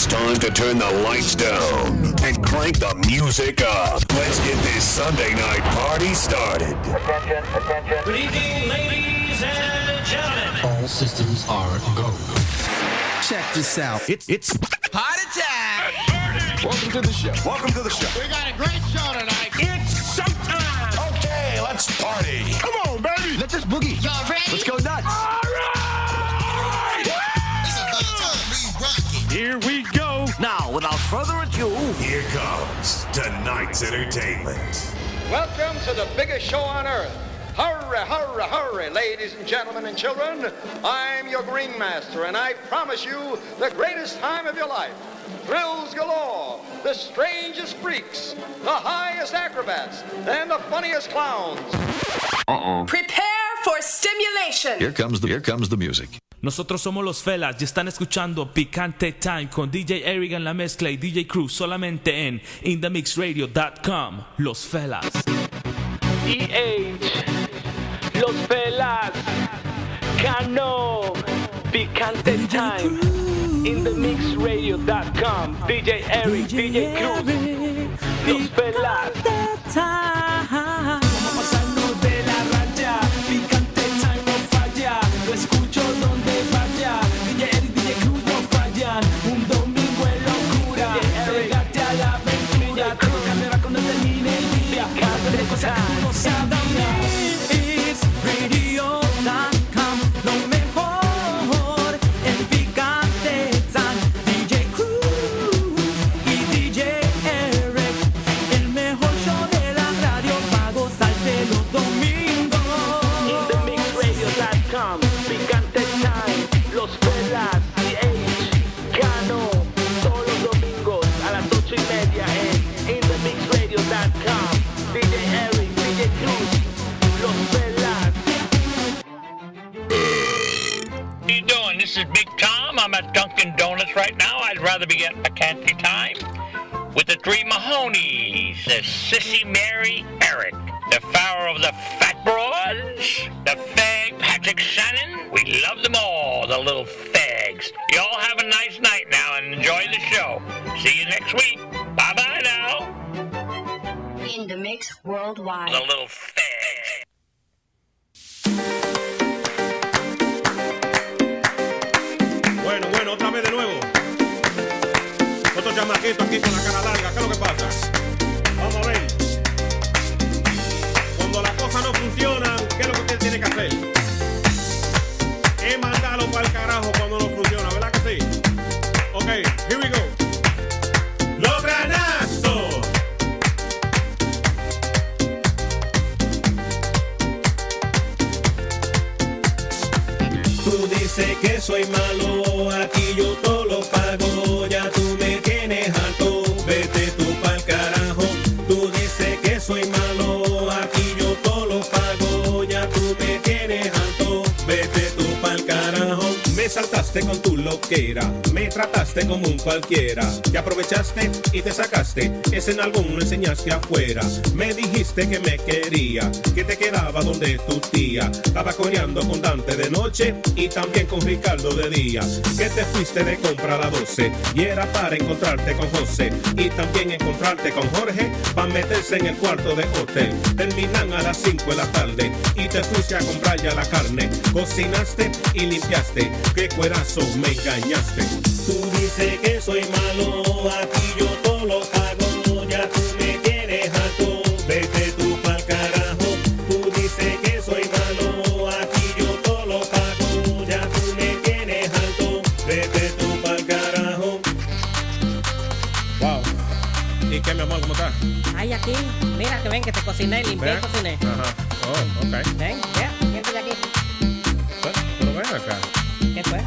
It's time to turn the lights down and crank the music up. Let's get this Sunday night party started. Attention, attention. Good evening, ladies and gentlemen. All systems are go. Check this out. It's party time. welcome to the show. Welcome to the show. We got a great show tonight. It's showtime. Okay, let's party. Come on, baby. Let this boogie. Y'all ready? Let's go nuts. All right. It's about time we rock it. Here we go. Now, without further ado, Here comes tonight's entertainment. Welcome to the biggest show on earth. Hurry, hurry, hurry, ladies and gentlemen and children. I'm your Green Master, and I promise you the greatest time of your life. Thrills galore, the strangest freaks, the highest acrobats, and the funniest clowns. Prepare for stimulation. Here comes the music. Nosotros somos los Felas y están escuchando Picante Time con DJ Eric en la mezcla y DJ Cruz solamente en InTheMixRadio.com. Los Felas. Los Felas, Cano, Picante Time, InTheMixRadio.com, DJ Eric, DJ Cruz, Los Felas. Vamos a pasarnos de la raya. Picante Time no falla. Lo escucho donde vaya. DJ Eric, DJ Cruz no fallan. Un domingo en locura. Pégate a la aventura. Todo cambiará cuando termine el día. Cada cosa que tú no sabías. Radio.com, lo mejor en Picante Time. DJ Cruz y DJ Eric, el mejor show de la radio para gozarte los domingos. InTheMixRadio.com, Picante Time, Los Felas, DH, Cano, todos los domingos a las 8:30 en InTheMixRadio.com, DJ Eric, DJ Cruz, Los Felas. How you doing? This is Big Tom. I'm at Dunkin' Donuts right now. I'd rather be at Picante Time with the three Mahonies, the Sissy Mary Eric, the Pharaoh of the Fat Broads, the Fag Patrick Shannon. We love them all, the little fags. You all have a nice night now and enjoy the show. See you next week. Bye-bye now. In the mix worldwide. The little fags. Bueno, otra vez de nuevo. Otro chamaquito aquí con la cara larga. ¿Qué es lo que pasa? Vamos a ver. Cuando las cosas no funcionan, ¿qué es lo que usted tiene que hacer? Es mandarlo para el carajo cuando no funciona, ¿verdad que sí? Ok, here we go. ¡Los granazos! Tú dices que soy malo, aquí yo todo lo pago, ya tú me tienes harto, vete tú pa'l carajo. Tú dices que soy malo, aquí yo todo lo pago, ya tú me tienes harto, vete tú pa'l carajo. Me saltaste con tu loquera, me trataste como un cualquiera, te aprovechaste y te sacaste, ese nalgón lo enseñaste afuera. Me dijiste que me quería, que te quedaba donde tu tía, estaba coreando con Dante de noche y también con Ricardo de día, que te fuiste de compra a las 12 y era para encontrarte con José y también encontrarte con Jorge, para meterse en el cuarto de hotel. Terminan a las 5 de la tarde y te fuiste a comprar ya la carne, cocinaste y limpiaste, qué cuerazo me engañaste. Tú dices que soy malo, aquí yo todo lo pago, ya tú me tienes harto, vete tú pa'l carajo. Tú dices que soy malo, aquí yo todo lo pago, ya tú me tienes harto, vete tú pa'l carajo. Wow. ¿Y qué, mi amor, cómo estás? Ay, aquí, mira que ven que te cociné, limpié y cociné. Ajá. Oh, ok. Ven, siéntate aquí. Pero ven acá. ¿Qué fue?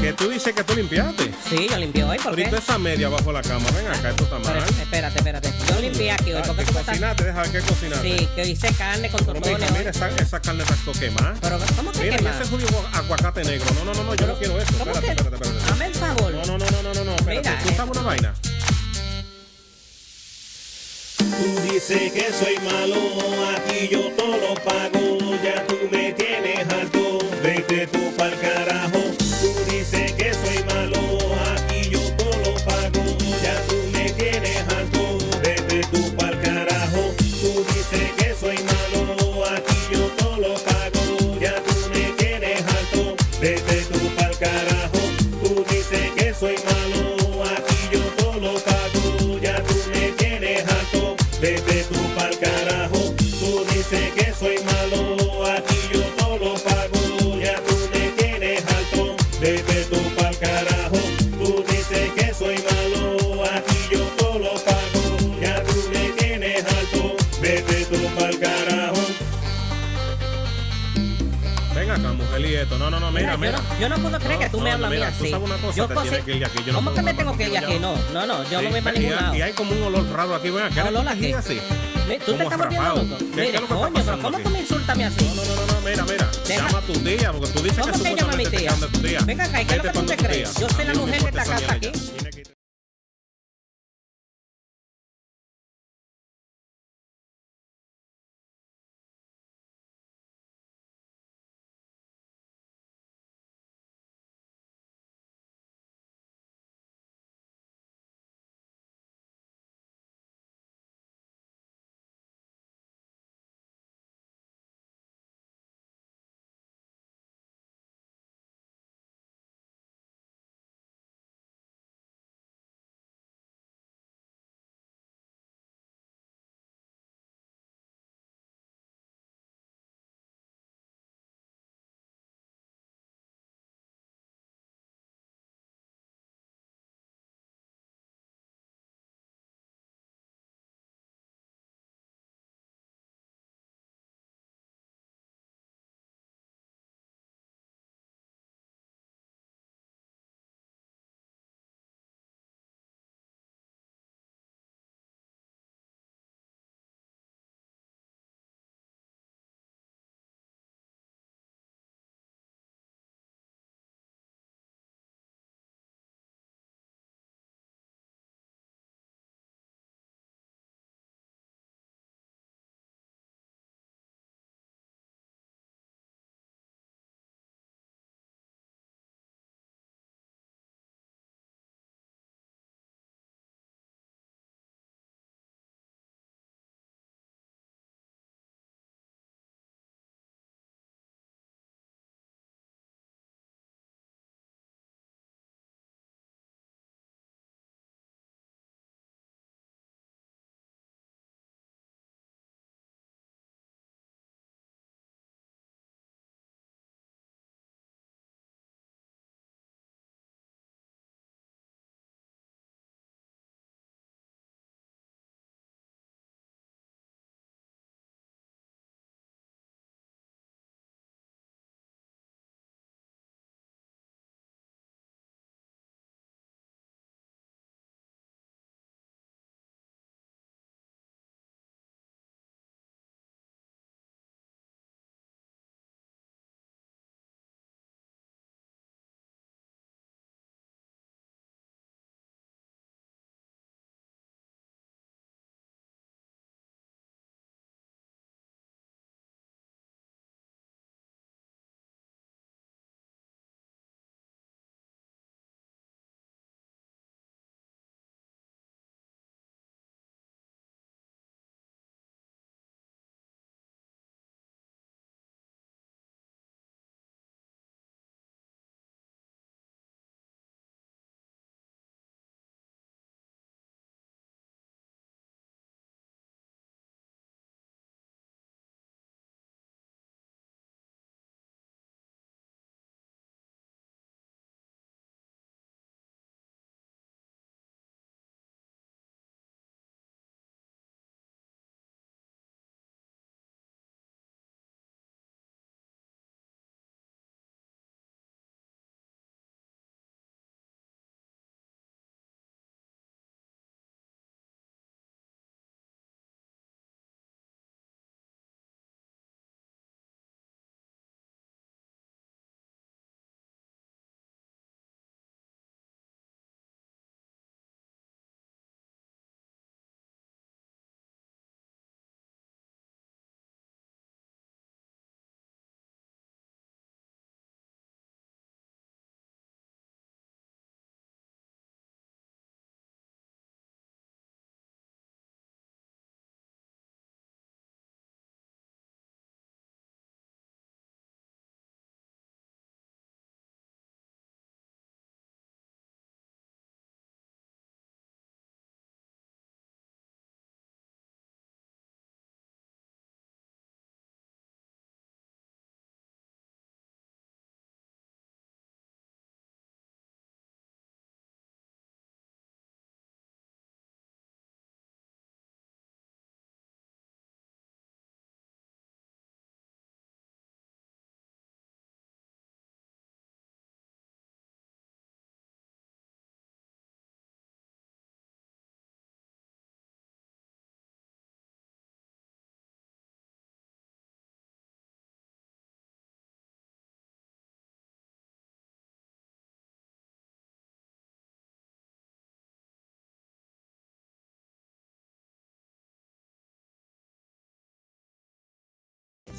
Que tú dices que tú limpiaste. Sí, yo limpié hoy, ¿por qué? Ahorita esa media bajo la cama, ven acá, esto está mal. Espérate. Yo limpié aquí hoy, ¿por qué tú me estás...? Cocinaste, deja que cocinaste. Sí, que hice carne con totones. Mira, esa carne está quemada. Pero, ¿cómo que mira, quemada? Mira, ese jugo aguacate negro. No, yo no quiero eso. ¿Cómo Espérate. Dame el favor. No, espérate. Mira, ¿Tú sabes una vaina? Tú dices que soy malo, aquí yo todo lo pago, ya tú me tienes harto, vete tú pa'l carajo. Tú dices que soy malo, aquí yo todo lo pago. dices que soy malo, aquí yo todo lo pago. Ya tú me tienes alto, vete tú pa'l carajo. Tú dices que soy malo, aquí yo todo lo pago. Ya tú me tienes alto, vete tú pa'l carajo. Venga acá, mujer, y esto. No, mira. Yo no puedo creer que tú me hablas a mí así. Tú sabes una cosa, Yo te cosí- tienes que ir de aquí. Yo no ¿Cómo puedo que me más tengo que ir de contigo aquí? ya. No, yo no voy para ningún lado. Y hay como un olor raro aquí, ven acá. ¿Olor a qué? Así? Tú te estás volviendo rapado. loco. ¿Qué es Mira, lo que está coño, pero pasando ¿cómo aquí? tú me insultas a mí así? No, mira. Deja. Llama a tu tía, porque tú dices ¿Cómo que que llama a mi supuestamente te tía? quedan de tu tía. Venga acá, ¿y qué es lo Vete que tú pa' te tu crees? tía. Yo soy la A mí no me mujer que importa está esa casa mierda aquí. ya.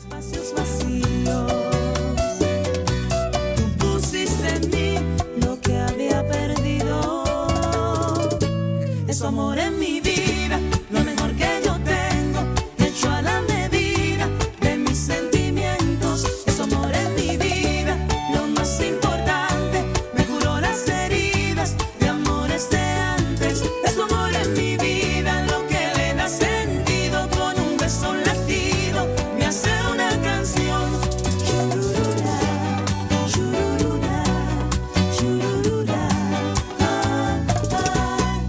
Espacios vacíos. Tú pusiste en mí lo que había perdido. Es tu amor en mi vida, lo mejor que yo tengo, hecho a la medida de mis sentimientos. Es tu amor en mi vida, lo más importante, me curó las heridas de amores de antes. Es tu amor en mi vida, lo que le da sentido, con un beso un latido, me hace una canción. Chururura, chururura, chururura, ah, ah.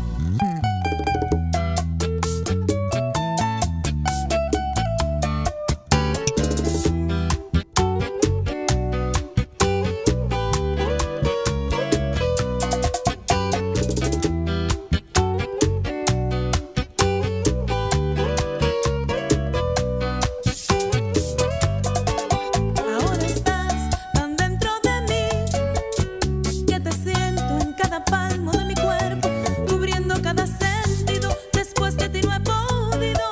Ahora estás tan dentro de mí que te siento en cada palmo de mi cuerpo, cubriendo cada sentido. Después de ti no he podido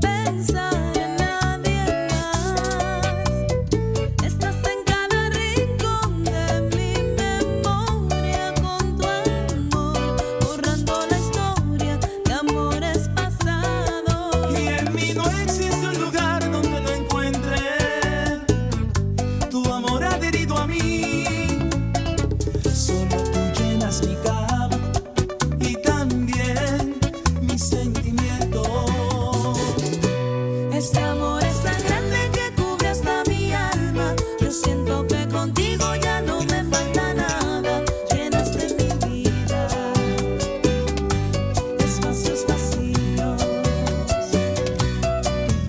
pensar en nadie más. Estás en cada rincón de mi memoria, con tu amor, borrando la historia de amores pasados. Y en mí no existe un lugar donde no encuentre tu amor adherido a mí. Solo tú llenas mi cama y también mis sentimientos. Este amor es tan grande que cubre hasta mi alma. Yo siento que contigo ya no me falta nada. Llenaste mi vida, espacios vacíos.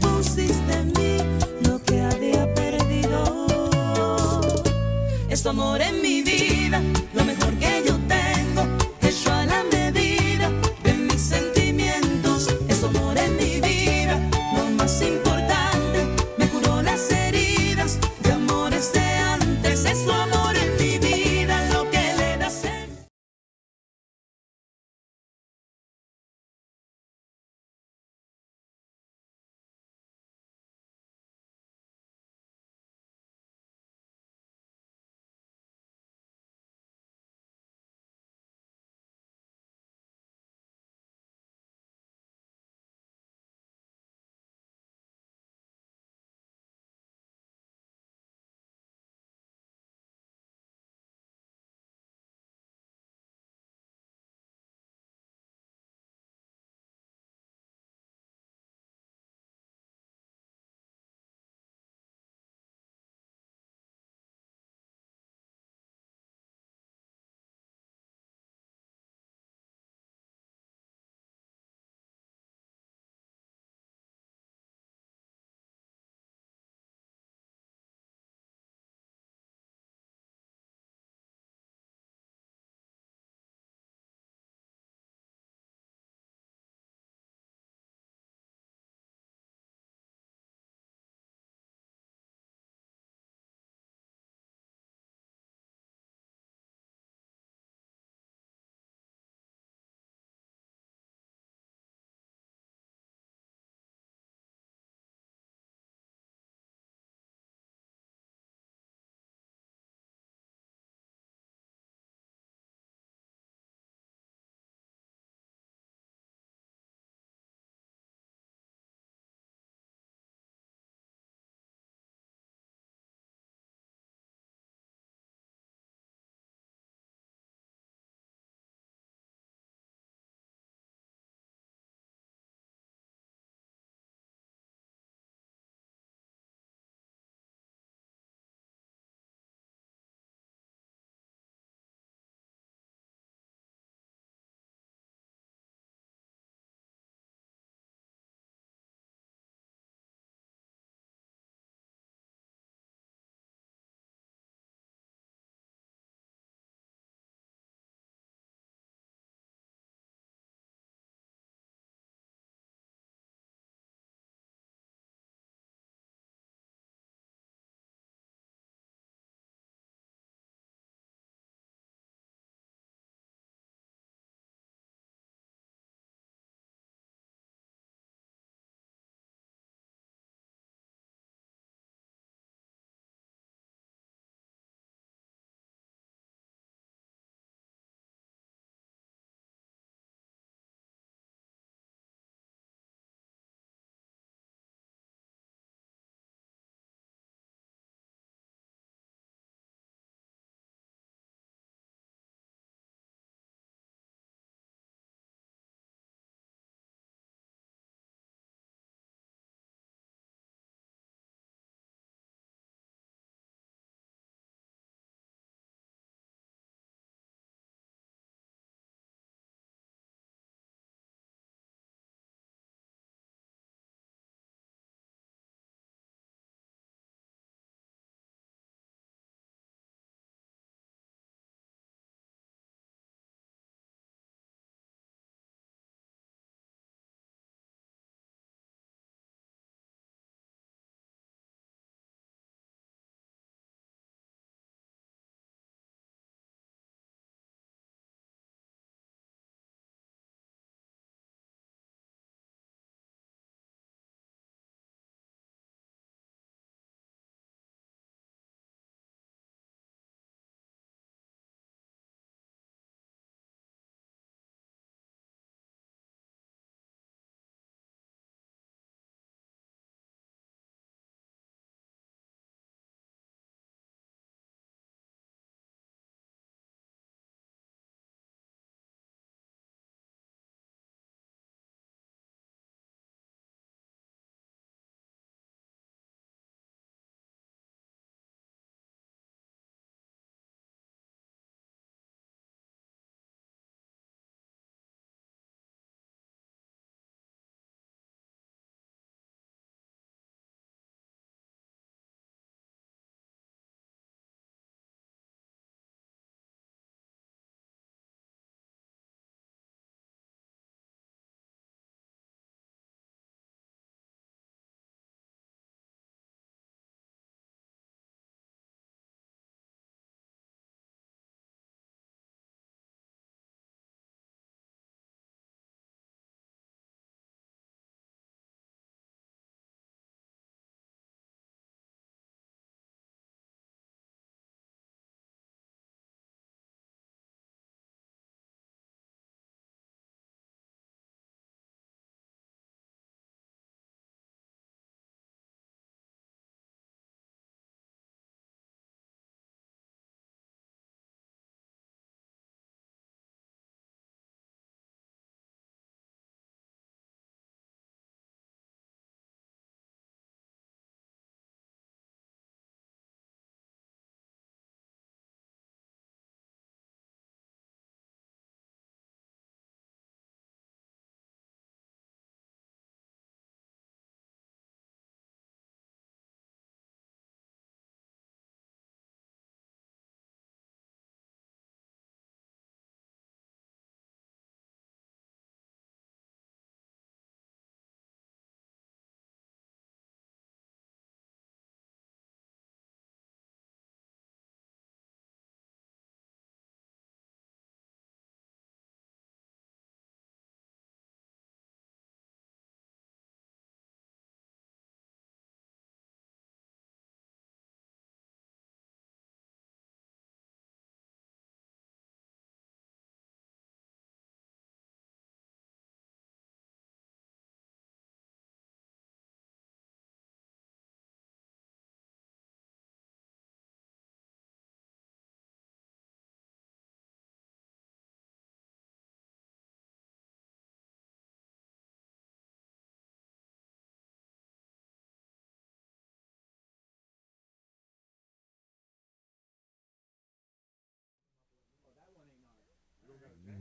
Pusiste en mí lo que había perdido. Es tu amor en mi vida, lo mejor que yo tengo, hecho a la medida de mis sentimientos. Es tu amor en mi vida, lo más importante, me curó las heridas de amores de antes. Es tu amor en mi vida, lo que le da sentido.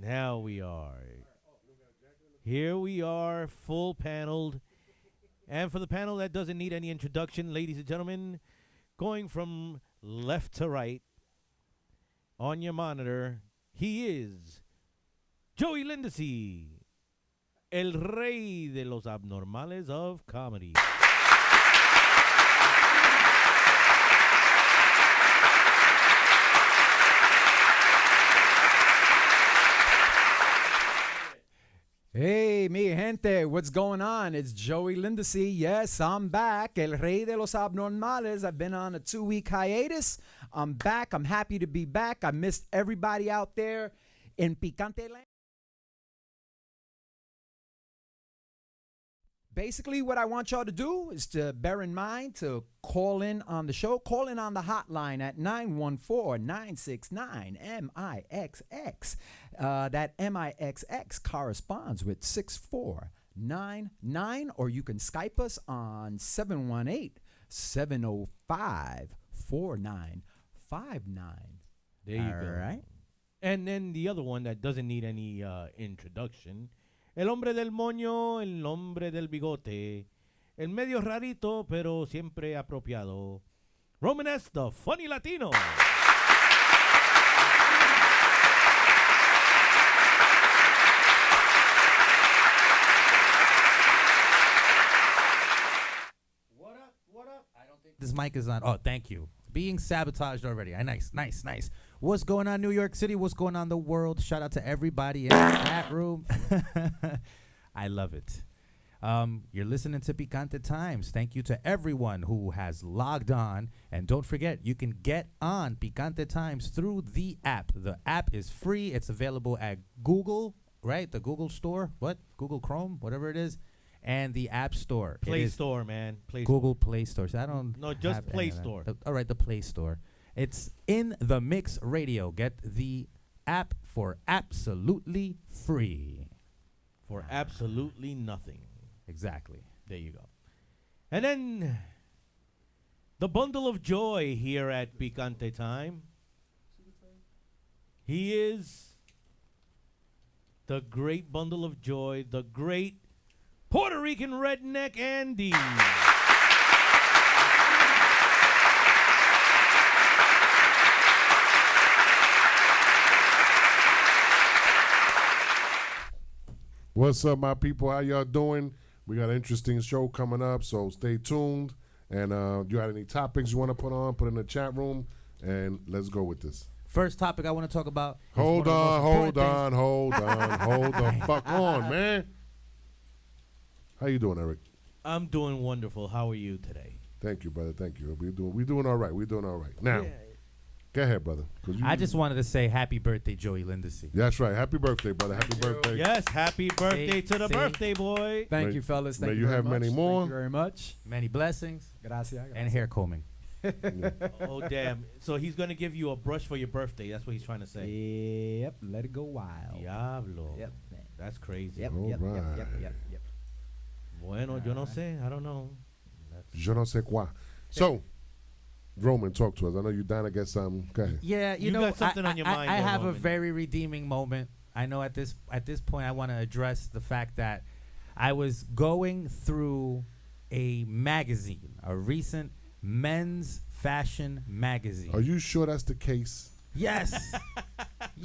Now we are. Here we are, full paneled. And for the panel that doesn't need any introduction, ladies and gentlemen, going from left to right on your monitor, he is Joey Lindesay, el rey de los abnormales of comedy. Hey, mi gente, what's going on? It's Joey Lindesay. Yes, I'm back. El Rey de los Abnormales. I've been on a 2-week hiatus. I'm back. I'm happy to be back. I missed everybody out there in Picante Land. Basically, what I want y'all to do is to bear in mind to call in on the show. Call in on the hotline at 914-969-MIXX. That MIXX corresponds with 6499, or you can Skype us on 718-705-4959. There you go. All right. And then the other one that doesn't need any introduction, el hombre del moño, el hombre del bigote, el medio rarito, pero siempre apropiado, Roman S., the funny Latino. What up? I don't think this mic is on. Oh, thank you. Being sabotaged already. Nice. What's going on, New York City? What's going on, the world? Shout out to everybody in the chat room. I love it. You're listening to Picante Times. Thank you to everyone who has logged on. And don't forget, you can get on Picante Times through the app. The app is free. It's available at Google, right? The Google Store. What? Google Chrome, whatever it is. And the App Store. Play Store, man. Google Play Store. So I don't. No, just Play Store. All right, the Play Store. It's in the Mix Radio. Get the app for absolutely free. For absolutely nothing. Exactly. There you go. And then the bundle of joy here at Picante Time. He is the great bundle of joy, the great Puerto Rican redneck Andy. What's up, my people? How y'all doing? We got an interesting show coming up, so stay tuned. And you got any topics you want to put in the chat room, and let's go with this. First topic I want to talk about. Hold the fuck on, man. How you doing, Eric? I'm doing wonderful. How are you today? Thank you, brother. Thank you. We're doing all right. We're doing all right. Now, go ahead, brother. I just wanted to say happy birthday, Joey Lindesay. That's right. Happy birthday, brother. Happy birthday. Yes, happy birthday to the birthday boy. Thank you, fellas. Thank you may you have many more. Thank you very much. Many blessings. Gracias. And hair combing. Oh, damn. So he's going to give you a brush for your birthday. That's what he's trying to say. Yep. Let it go wild. Diablo. Yep. That's crazy. Yep. Bueno, yo no sé. I don't know. Je ne sais quoi. So, Roman, talk to us. I know you're down to get some. Go ahead. Yeah, you know, got something on your mind. I there, have Roman. a very redeeming moment. I know at this point I want to address the fact that I was going through a magazine, a recent men's fashion magazine. Are you sure that's the case? Yes.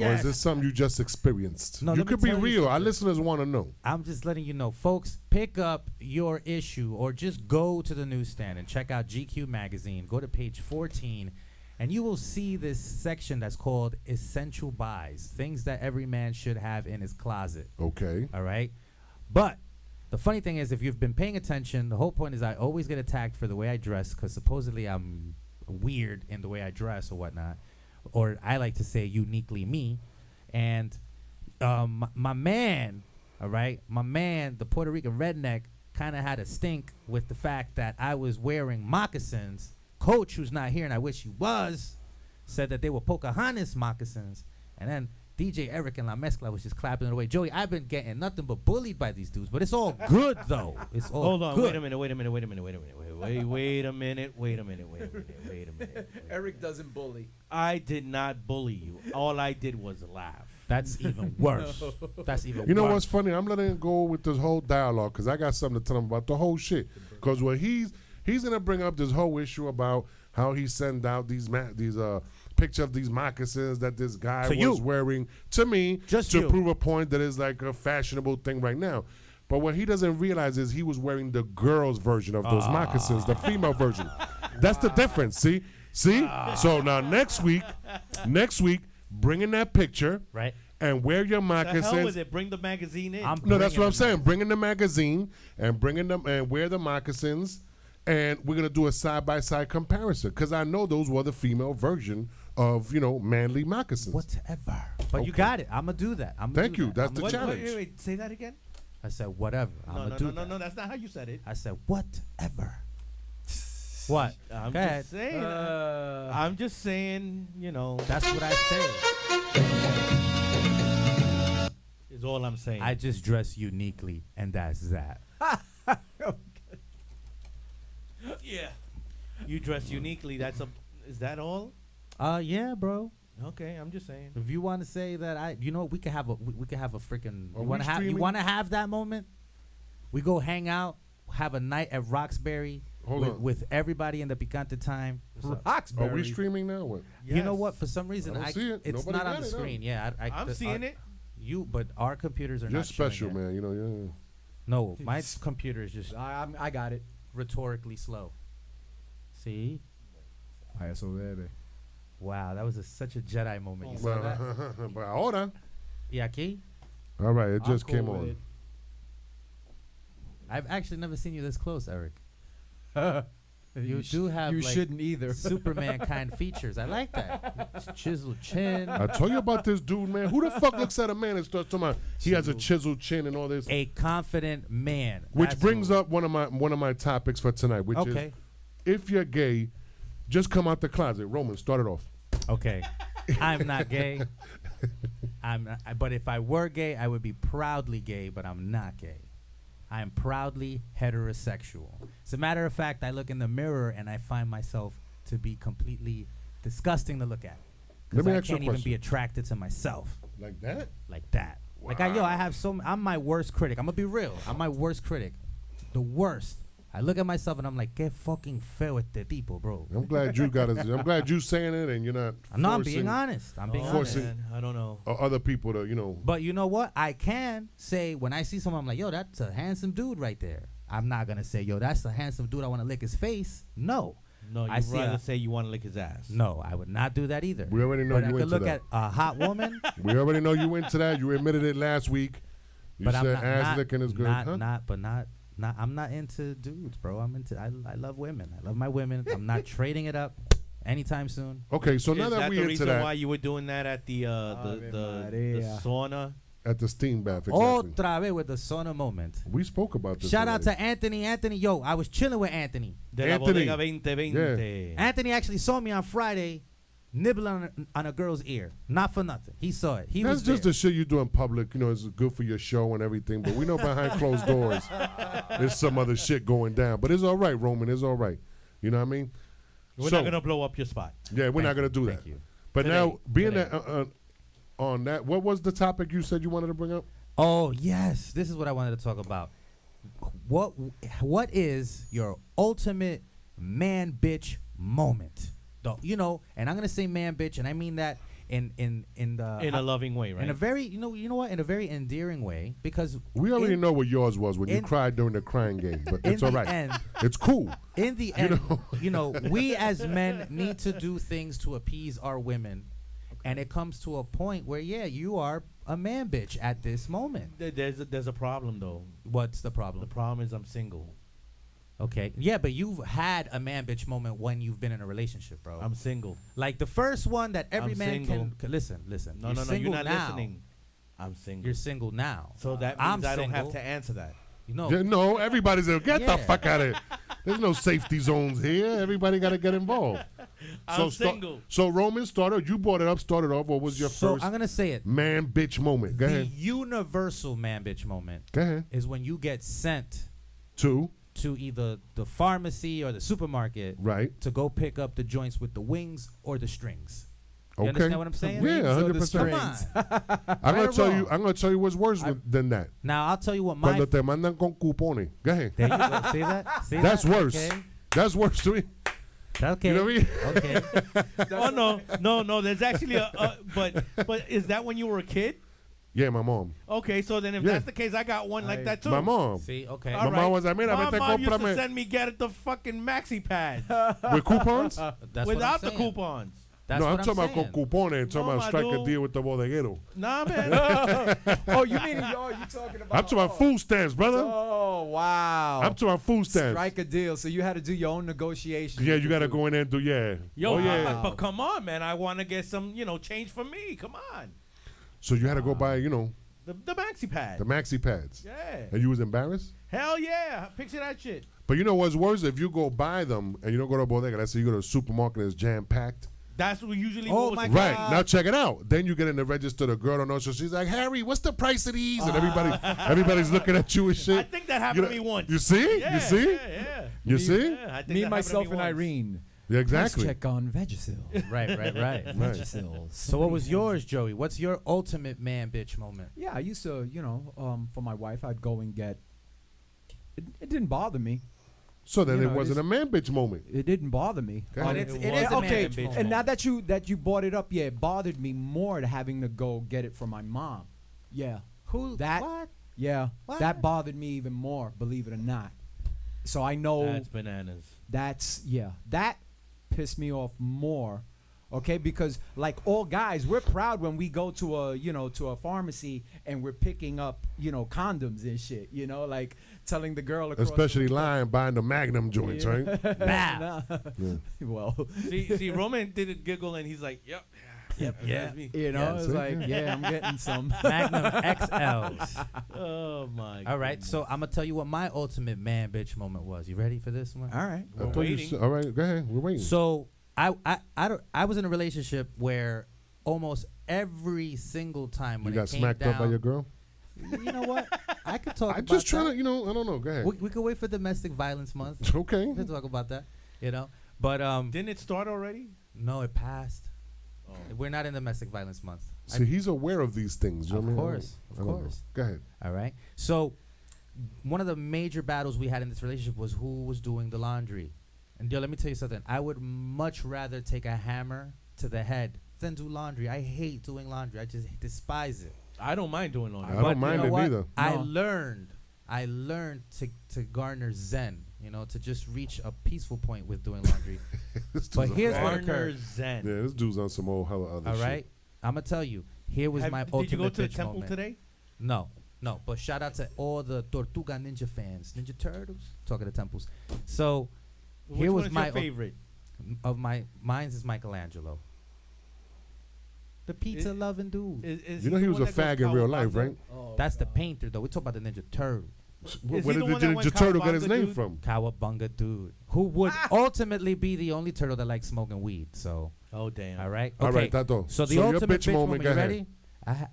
Or is this something you just experienced? No, you let me could be tell you real. Our something. listeners want to know. I'm just letting you know, folks, pick up your issue or just go to the newsstand and check out GQ magazine. Go to page 14 and you will see this section that's called Essential Buys, things that every man should have in his closet. Okay. All right. But the funny thing is, if you've been paying attention, the whole point is I always get attacked for the way I dress because supposedly I'm weird in the way I dress or whatnot. Or I like to say uniquely me. And my man, all right, the Puerto Rican redneck, kind of had a stink with the fact that I was wearing moccasins. Coach, who's not here, and I wish he was, said that they were Pocahontas moccasins. And then DJ Eric and La Mezcla was just clapping it away. Joey, I've been getting nothing but bullied by these dudes, but it's all good, though. It's all Hold on, good. wait a minute. Wait a minute. Eric doesn't bully. I did not bully you. All I did was laugh. That's even worse. That's even worse. You know what's funny? I'm letting him go with this whole dialogue because I got something to tell him about the whole shit. Because what he's gonna bring up this whole issue about how he sent out these picture of these moccasins that this guy was wearing to me to prove a point that is like a fashionable thing right now. But what he doesn't realize is he was wearing the girl's version of those moccasins, the female version. That's the difference. See? So now next week, bring in that picture, right? And wear your moccasins. The hell with it? Bring the magazine in. No, that's what I'm saying. Bring in the magazine and bring in them and wear the moccasins, and we're gonna do a side-by-side comparison because I know those were the female version of manly moccasins. Whatever. But you got it. I'm gonna do that. Thank you. That's the challenge. Wait, say that again. I said whatever. No, that's not how you said it. I said whatever. What? I'm Go ahead. just saying. I'm just saying. That's what I say. Is all I'm saying. I just dress uniquely, and that's that. Yeah. You dress uniquely. Is that all? Yeah, bro. Okay, I'm just saying. If you want to say that, we could have a freaking. Are You we want to have that moment? We go hang out, have a night at Roxbury with everybody in the Picante Time. Roxbury. Are we streaming now? What? Yes. You know what? For some reason, I don't see it. It's Nobody not on got the it, screen. Yeah, I'm seeing it. But our computers are You're not special, showing it. man. Yeah. No, my computer is just I got it. rhetorically slow. See? Eso bebe. Wow, that was such a Jedi moment. You saw that? But ahora. Y aquí? All right, it just came on. I've actually never seen you this close, Eric. You do have. You like, shouldn't either. Superman kind features. I like that. Chiseled chin. I told you about this dude, man. Who the fuck looks at a man and starts talking about he has a chiseled chin and all this? A confident man. Which brings up one of my topics for tonight, which is if you're gay, just come out the closet. Roman, start it off. Okay. I'm not gay. But if I were gay, I would be proudly gay, but I'm not gay. I am proudly heterosexual. As a matter of fact, I look in the mirror and I find myself to be completely disgusting to look at. Because I can't even be attracted to myself. Like that? Like that. Wow. I'm my worst critic. I'm going to be real. I'm my worst critic. The worst. I look at myself and I'm like, que fucking feo este tipo, bro. I'm glad you got it. I'm glad you saying it and you're not. No, I'm being honest. I'm being honest. Man, I don't know. Other people to, But you know what? I can say when I see someone, I'm like, yo, that's a handsome dude right there. I'm not gonna say, yo, that's a handsome dude. I want to lick his face. No. No, you'd rather say you want to lick his ass. No, I would not do that either. We already know but you I could into look that. at a hot woman. We already know you into that. You admitted it last week. You but said I'm not, ass licking is good. I'm not into dudes, bro. I love women. I love my women. I'm not trading it up anytime soon. Okay, so now that we into that. Is that the reason why you were doing that at the sauna? At the steam bath, exactly. Otra vez with the sauna moment. We spoke about this. Shout out to Anthony. Anthony, yo, I was chilling with Anthony. De la Bodega 2020. Yeah. Anthony actually saw me on Friday nibbling on a girl's ear. Not for nothing. He saw it. That's just the shit you do in public. It's good for your show and everything. But we know behind closed doors, there's some other shit going down. But it's all right, Roman. It's all right. You know what I mean? We're not going to blow up your spot. Yeah, we're not going to do that. Thank you. But now, being that on that, what was the topic you said you wanted to bring up? Oh, yes. This is what I wanted to talk about. What is your ultimate man bitch moment? And I'm gonna say man bitch, and I mean that in a loving way, right? In a very in a very endearing way, because we already know what yours was when you cried during the crying game, but it's all right. It's cool. In the end, we as men need to do things to appease our women, and it comes to a point where you are a man bitch at this moment. There's a problem though. What's the problem? The problem is I'm single. Okay. Yeah, but you've had a man bitch moment when you've been in a relationship, bro. I'm single. Like the first one that every man can listen. No, you're not listening. I'm single. You're single now. So that means I don't have to answer that. No, everybody's like, get the fuck out of here. There's no safety zones here. Everybody got to get involved. I'm single. So Roman started. You brought it up. Started off. What was your first? I'm gonna say it. Man bitch moment. Go ahead. The universal man bitch moment. Go ahead. Is when you get sent to either the pharmacy or the supermarket, right, to go pick up the joints with the wings or the strings. You understand what I'm saying? Yeah, 100%. Come on. I'm gonna tell you what's worse than that. Now I'll tell you what my. Cuando te mandan con cupones. Go ahead. There you go. See that? See That's that? worse. Okay. That's worse to me. Okay. You know what I mean? Okay. Oh no. There's actually but is that when you were a kid? Yeah, my mom. Okay, so then if that's the case, I got one like that too. My mom. See, okay. All My mom was like, mira, my vete, mom used to cómprame. send me get the fucking maxi pads With coupons? That's without what the I'm saying. coupons. That's No, I'm what talking about saying. con cupones. I'm talking No, about strike a dude. deal with the bodeguero. Nah, man. Oh, you mean you talking about? I'm talking about food stamps, brother. Oh, wow. I'm talking about food stamps. Strike a deal. So you had to do your own negotiations. Yeah, you got to go in there and do, Yo, oh, yeah. but come on, man. I want to get some, change for me. Come on. So you had to go buy, The maxi pad. the maxi pads. Yeah. And you was embarrassed? Hell yeah. Picture that shit. But you know what's worse? If you go buy them and you don't go to a bodega, let's say you go to a supermarket and it's jam-packed. That's what usually Oh goes. my Right. God. Now check it out. Then you get in the register, the girl don't know, so she's like, Harry, what's the price of these? And everybody's looking at you and shit. I think that happened to me once. You see? Yeah, you see? Yeah. You see? Yeah, I think Me, that myself, happened and to me once. Irene. Yeah, exactly. Please check on Vagisil. Right. Vagisil. So what was yours, Joey? What's your ultimate man bitch moment? Yeah, I used to, for my wife, I'd go and get. It didn't bother me. So then You it know, wasn't it's- a man bitch moment. It didn't bother me. Okay. But it is a Yeah, man okay. bitch And now moment. that you brought it up, yeah, it bothered me more to having to go get it from my mom. Yeah. Who? That? What? Yeah. What? That bothered me even more, believe it or not. So I know That's bananas. that pissed me off more. Okay, because like all guys, we're proud when we go to a pharmacy and we're picking up, condoms and shit, like telling the girl across Especially lying buying the Magnum joints, right? Nah. Well, See, Roman did a giggle and he's like, yep. Yeah. That's me. it's like, I'm getting some Magnum XLs. Oh my. All right, so I'm gonna tell you what my ultimate man bitch moment was. You ready for this one? All right. We're I told you waiting. so. All right, go ahead. We're waiting. So I was in a relationship where almost every single time you when got it came smacked down, up by your girl? You know what? I could talk I'm about just trying that. to, I don't know. Go ahead. We could wait for domestic violence month. Okay. We could talk about that. But Didn't it start already? no, it passed. We're not in domestic violence month. See, he's aware of these things. You know Of what I mean? course, I don't know. Go ahead. All right. So one of the major battles we had in this relationship was who was doing the laundry. And let me tell you something. I would much rather take a hammer to the head than do laundry. I hate doing laundry. I just despise it. I don't mind doing laundry. I don't mind it either. I No. learned to garner zen, to just reach a peaceful point with doing laundry. This dude's But a here's fag. what Garner occurred. Zen. Yeah, this dude's on some old hella other All shit. right? I'm going to tell you. Here was my ultimate Did you go to the bitch temple moment. today? No. But shout out to all the Tortuga Ninja fans. Ninja Turtles. Talking to temples. So Which here one was is my your favorite? Mine's is Michelangelo. The pizza loving dude. Is You know the he was one a that fag goes in real life, Cowabunga? right? That's the painter though. We talk about the Ninja Turtle. Where Is he did the the one that Ninja went Turtle get his Cowabunga, name dude? from? Cowabunga dude. Who would ultimately be the only turtle that likes smoking weed. So Oh damn. all right. All Okay. right, Tato. So the So your ultimate bitch bitch moment, moment. go You ahead. ready?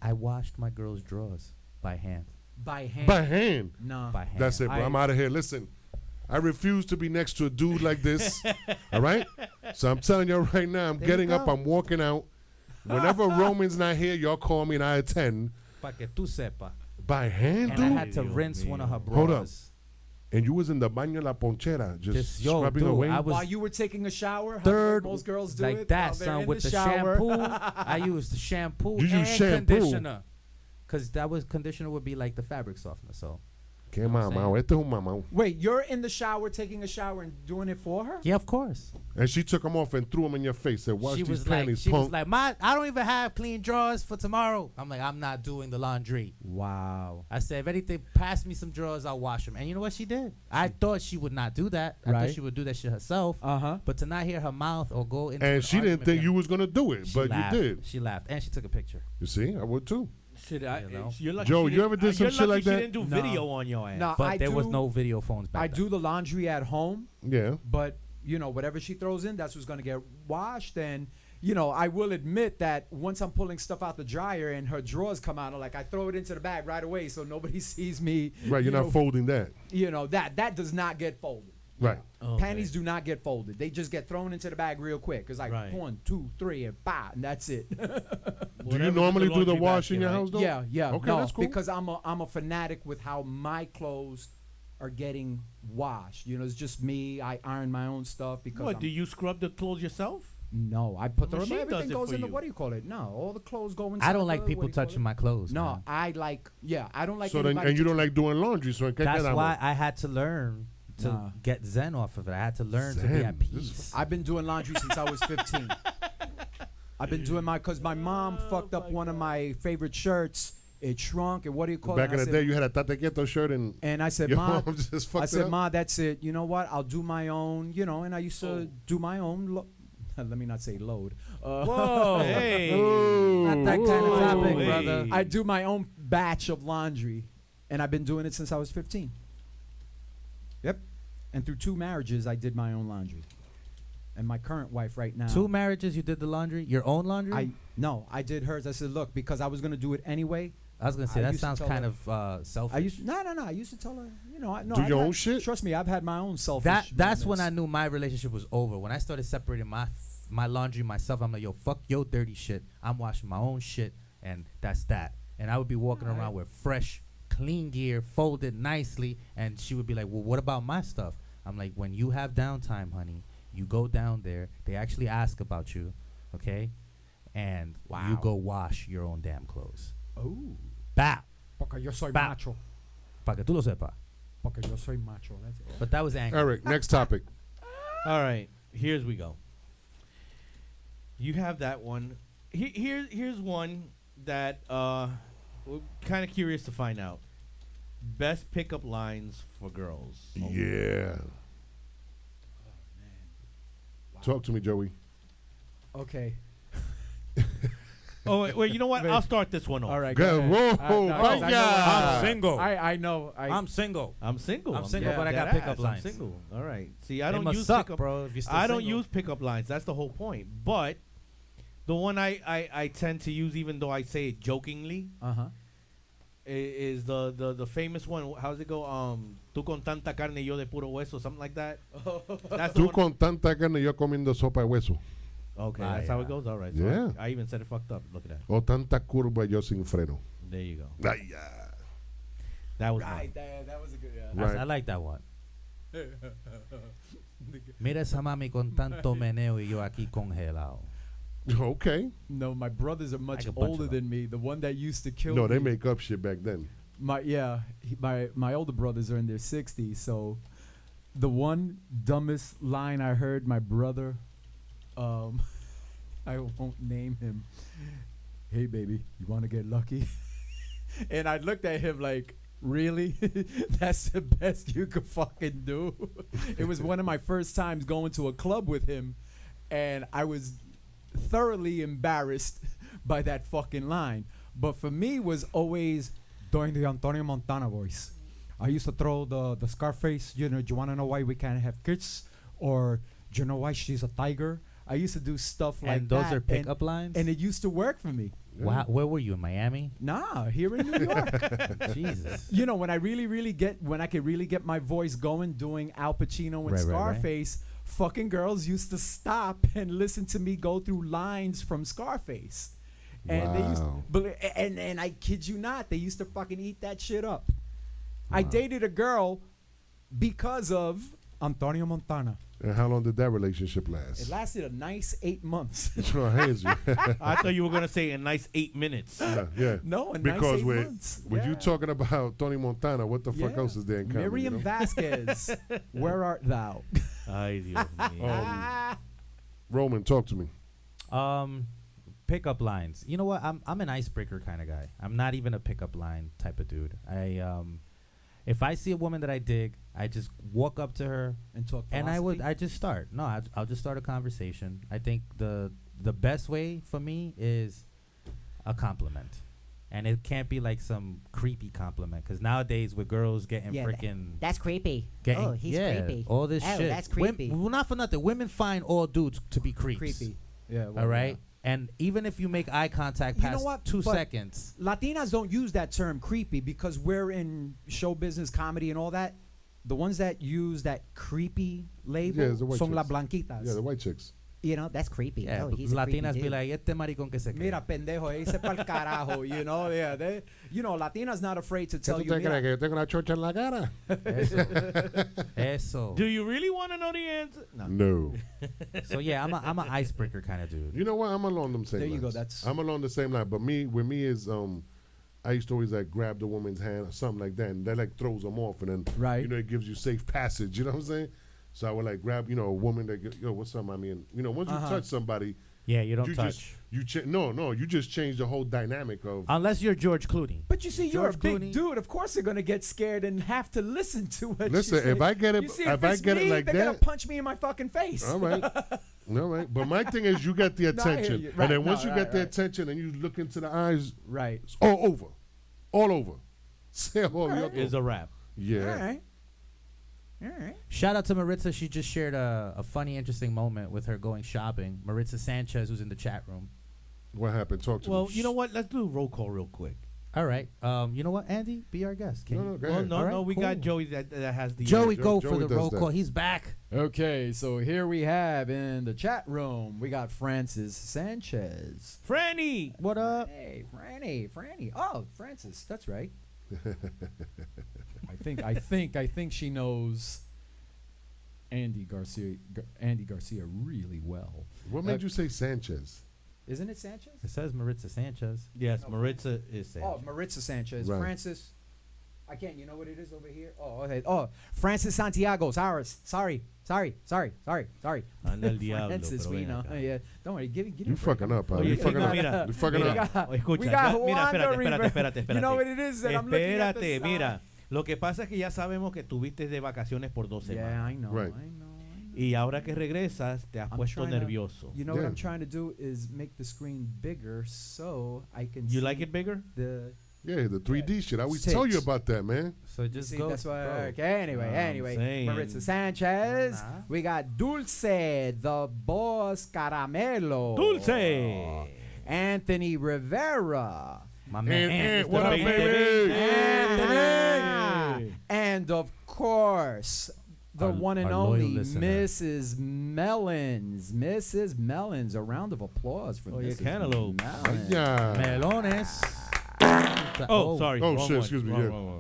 I washed my girl's drawers by hand. by hand. By hand. No. By hand. That's it, bro. I'm out of here. Listen, I refuse to be next to a dude like this. All right? So I'm telling you right now, I'm There getting you up, go. I'm walking out. Whenever Roman's not here, y'all call me and I attend. Pa que tú sepa. By hand, And dude? I had to rinse one of her bras. Hold up. And you was in the baño la ponchera, just scrubbing dude, away? I was While you were taking a shower, how third, most girls do like it, that, while they're son, in with the shower. shampoo. I used the shampoo You use and shampoo? conditioner. Because conditioner would be like the fabric softener. So Que You know what I'm mamão, este es un mamão. Wait, you're in the shower, taking a shower, and doing it for her? yeah, of course. And she took them off and threw them in your face. Said, wash She these was like, panties, she was punk. like, I don't even have clean drawers for tomorrow. I'm like, I'm not doing the laundry. Wow. I said, if anything, pass me some drawers, I'll wash them. And you know what she did? I thought she would not do that. I Right. thought she would do that shit herself. Uh-huh. But to not hear her mouth or go into And an she didn't argument think with you him, was going to do it, she but laughed. you did. She laughed. And she took a picture. You see? I would too. Shit, You know? you're lucky Joe, she you ever did you're some shit lucky like she that? didn't do No. video on your ass. No, But there was no video phones back I then. do the laundry at home, Yeah. but, whatever she throws in, that's what's going to get washed. And, I will admit that once I'm pulling stuff out the dryer and her drawers come out, I throw it into the bag right away so nobody sees me. Right, you're not folding that. That does not get folded. Right. Panties do not get folded. They just get thrown into the bag real quick. It's like 1, 2, 3, and 5, and that's it. Do you normally do the wash in your house, though? Yeah. Okay, no, that's cool. because I'm a fanatic with how my clothes are getting washed. You know, it's just me. I iron my own stuff because. What? Do you scrub the clothes yourself? No, I put The machine everything does it goes for in the you. what do you call it? No, all the clothes go inside. I don't like the- people what do you call touching it? my clothes. No, man. I like. Yeah, I don't like. So then, anybody and you don't touching- like doing laundry, so That's why I had to learn to Nah. get zen off of it. I had to learn to be Zen. at peace. I've been doing laundry since I was 15. I've been doing because my mom fucked up one of my favorite shirts. It shrunk, and what do you call Back it? in I the said- day, you had a Tate Quieto shirt, and I said, your Ma, mom just fucked I it said, up? Ma, that's it. You know what? I'll do my own, you know, and I used to do my own. Let me not say load. Whoa. Hey. Not that kind of topic, Hey. brother. I do my own batch of laundry, and I've been doing it since I was 15. Yep. And through 2 marriages, I did my own laundry. And my current wife right now. 2 marriages, you did the laundry? Your own laundry? No, I did hers. I said, look, because I was going to do it anyway. I was going to say, I that used to sounds tell kind her- of selfish. I used no. I used to tell her, you know, Do your own shit? Trust me, I've had my own selfish. That's when I moments. knew my relationship was over. When I started separating my laundry myself, I'm like, yo, fuck your dirty shit. I'm washing my own shit, and that's that. And I would be walking around with fresh, clean gear, folded nicely, and she would be like, well, what about my stuff? I'm like, when you have downtime, honey, you go down there. They actually ask about you, okay? And you go wash your own damn clothes. Oh. Bow. Porque yo soy Bow. macho. Para que tú lo sepas. Porque yo soy macho. That's it. But that was angry. Eric, next topic. All right, here's we go. You have that one. Here's one that we're kind of curious to find out. Best pickup lines for girls. Yeah. Talk to me, Joey. Okay. Oh wait, you know what? I'll start this one off. All right. Go Go Whoa, ahead. vaya. I'm single. I know. I'm single. I'm single. I'm single, dead- but I got dead pickup ass. lines. I'm single. All right. See, I They don't must use suck, pickup, bro, if you're still I don't single. use pickup lines. That's the whole point. But the one I tend to use, even though I say it jokingly, is the famous one. How's it go? Tú con tanta carne, yo de puro hueso, something like that. That's the Tú one. con tanta carne, yo comiendo sopa de hueso. Okay, that's how it goes. All right. So Yeah. I even said it fucked up. Look at that. O tanta curva, yo sin freno. There you go. Ay, ya. That was Right. mine. That was a good. Yeah. Right. I like that one. Mira esa mami con tanto meneo y yo aquí congelado. Okay. No, my brothers are much Like a bunch older of than me. The one that used to kill No, me. they make up shit back then. My older brothers are in their 60s. So, the one dumbest line I heard my brother, I won't name him. Hey baby, you want to get lucky? And I looked at him like, really? That's the best you could fucking do? It was one of my first times going to a club with him, and I was thoroughly embarrassed by that fucking line. But for me, was always doing the Antonio Montana voice. I used to throw the Scarface, you know, do you want to know why we can't have kids? Or do you know why she's a tiger? I used to do stuff like And that. those are pickup lines? And it used to work for me. Wow, where were you, in Miami? Nah, here in New York. Jesus. You know, when I could really get my voice going doing Al Pacino and Right, right, right. Scarface, fucking girls used to stop and listen to me go through lines from Scarface. And they used and I kid you not, they used to fucking eat that shit up. I dated a girl because of Antonio Montana. And how long did that relationship last? It lasted a nice 8 months. Sure, hands you. I thought you were gonna say a nice 8 minutes. Yeah. No, a because nice 8 when months. you talking about Tony Montana, what the fuck Yeah. else is there in common? Miriam you know? Vasquez, where art thou? Ay, Dios mío. Roman, talk to me. Pickup lines. You know what? I'm an icebreaker kind of guy. I'm not even a pickup line type of dude. If I see a woman that I dig, I just walk up to her and talk. And I just start. No, I'll just start a conversation. I think the best way for me is a compliment. And it can't be like some creepy compliment, because nowadays with girls getting freaking that's creepy. Oh, he's creepy. all this Oh, shit. that's creepy. Well, not for nothing. Women find all dudes to be creeps. Creepy. Yeah. All right. And even if you make eye contact past You know what? 2 But seconds, Latinas don't use that term creepy because we're in show business, comedy, and all that. the ones that use that creepy label Yeah, it's the white son las chicks. blanquitas. Yeah, the white chicks. You know, that's creepy. Yeah, Oh, he's a creepy Latinas be dude. like, este maricón que se cree. Mira, pendejo, ese pa'l carajo, you know, yeah, Latinas not afraid to ¿Qué tell tú you, te crees mira, que yo tengo una chocha en la cara? Eso. Do you really want to know the answer? No. So yeah, I'm an icebreaker kind of dude. You know what? I'm along them same There you go, lines. that's- I'm along the same line. But with me is I used to always like grab the woman's hand or something like that, and that like throws them off, and then Right. you know it gives you safe passage. You know what I'm saying? So I would like grab a woman that yo, what's up? I mean, once you touch somebody, Yeah, you don't you touch. you just change the whole dynamic of. Unless you're George Clooney. but you see, you're a George big Clooney. dude. Of course, they're gonna get scared and have to listen to what Listen, you say. if I get it- you see, if I it's get it me, like they're gonna that- punch me in my fucking face. All right. All right. But my thing is, you get the No, I hear attention, you. and Right, then no, once you right, get the right. attention, and you look into the eyes, Right. it's all over, all over. Say all over. Is a wrap. Yeah. All right. All right. Shout out to Maritza. She just shared a funny, interesting moment with her going shopping. Maritza Sanchez, who's in the chat room. What happened? Talk to Well, me. you know what? Let's do a roll call real quick. All right. You know what, Andy? Be our guest. Can No, you- no, go Well, ahead. no, All right, no, we got cool. Joey that has the Joey, go Joey for the does roll that. call. He's back. Okay, so here we have in the chat room, we got Francis Sanchez. Franny. What up? Hey, Franny. Oh, Francis, that's right. I think she knows Andy Garcia really well. What made you say Sanchez? Isn't it Sanchez? It says Maritza Sanchez. Yes, Maritza is Sanchez. Oh, Maritza Sanchez. Right. Francis. I can't. You know what it is over here? Oh, okay. Oh, Francis Santiago. Sorry. Anda el diablo, Francis, pero we ven know. acá. Yeah. Don't worry. Give You it. fucking up, huh? Oye, You fucking chico, up. mira, You fucking mira, up. escucha, we got mira, Wanda espérate. You know what it is that I'm looking at the Mira, lo que pasa es que ya sabemos que tuviste de vacaciones por 2 semanas. Yeah, I know. Right. I know. Y ahora que regresas, te has I'm puesto trying to- nervioso. You know what Yeah. I'm trying to do is make the screen bigger so I can. You see like it bigger? The Yeah, the 3D shit. I always Six. tell you about that, man. So just see, go. that's why. bro. Okay, anyway, saying. Maritza Sanchez. Nah. We got Dulce, the boss Caramelo. Dulce. Anthony Rivera. My man. And Mr. what up, Baby. baby? Anthony. And of course, the Our- one and our loyal only listener. Mrs. Mellons. Mrs. Mellons. A round of applause for Oye, Mrs. Cantaloupe. Mellons. Yeah. Melones. Oh, sorry. Oh, wrong shit, one. excuse me, Wrong, yeah. wrong one.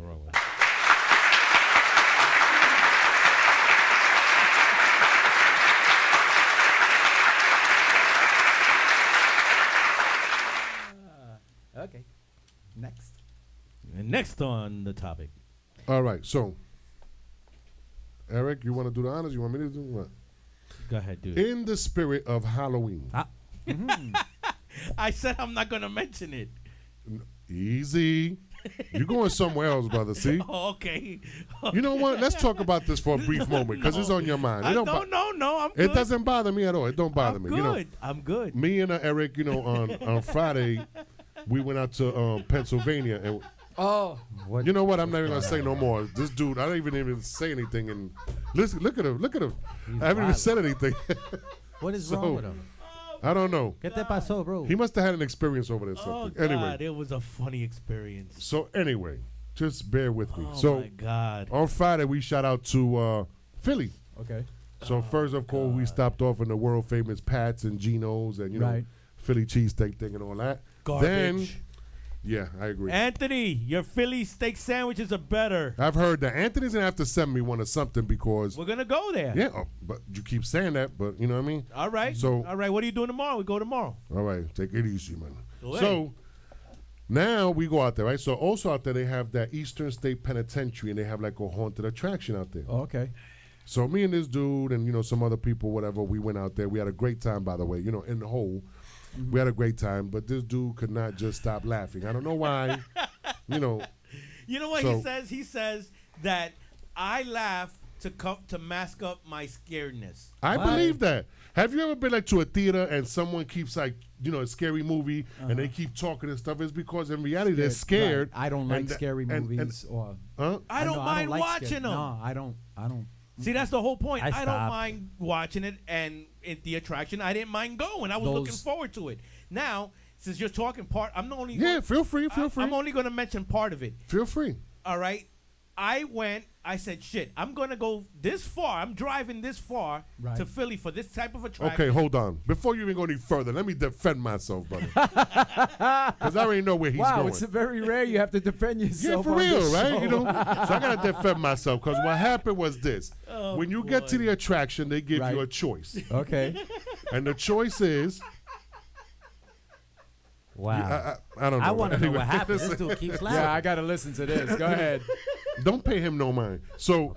Okay. Next. And next on the topic. All right, so Eric, you want to do the honors? You want me to do what? Go ahead, dude. In the spirit of Halloween. I said I'm not going to mention it. Easy. You're going somewhere else, brother. See? Oh, okay. You know what? Let's talk about this for a brief moment because it's on your mind. It don't bo- No, I'm good. It doesn't bother me at all. It don't bother I'm me. good. You know, I'm good. me and Eric, on Friday, we went out to Pennsylvania, and Oh. you know what? I'm not even gonna say no more. This dude, I don't even say anything. And listen, look at him. I haven't even said anything. What is So, wrong with him? I don't know. ¿Qué te pasó, bro? He must have had an experience over there. Oh, Something. God. Anyway, It was a funny experience. so anyway, just bear with me. Oh, so my God. on Friday, we shout out to Philly. Okay. So first, of course, we stopped off in the world famous Pat's and Geno's and Right. Philly cheesesteak thing and all that. Garbage. Then, yeah, I agree. Anthony, your Philly steak sandwiches are better. I've heard that Anthony's gonna have to send me one or something because We're going to go there. yeah, but you keep saying that, but you know what I mean. All right. So All right. What are you doing tomorrow? We go tomorrow. all right, take it easy, man. Go So now we go out there, right? So also out there they have that Eastern State Penitentiary and they have like a haunted attraction out there. Oh, okay. So me and this dude and some other people, whatever, we went out there. We had a great time, by the way. In the hole, we had a great time. But this dude could not just stop laughing. I don't know why. You know what So- he says? He says that I laugh to mask up my scaredness. I believe that. Have you ever been like to a theater and someone keeps like a scary movie and they keep talking and stuff? It's because in reality they're scared. Right. I don't like and scary and- movies. Or I don't mind like watching scary- them. No, I don't. See, that's the whole point. I I don't stopped. mind watching it, and at the attraction, I didn't mind going. I was looking forward to it. Now, since you're talking part, I'm the only. Yeah, feel free. I'm only going to mention part of it. Feel free. All right. I said, shit, I'm going to go this far. I'm driving this far to Philly for this type of attraction. Okay, hold on. Before you even go any further, let me defend myself, brother. Because I already know where he's going. Wow, it's very rare you have to defend yourself. Yeah, for real, right? Show. You know, so I gotta defend myself because what happened was this: when you get to the attraction, they give you a choice. Okay, and the choice is. Wow. I don't know. I want to know what happened. This dude keeps laughing. Yeah, I gotta listen to this. Go ahead. Don't pay him no mind. So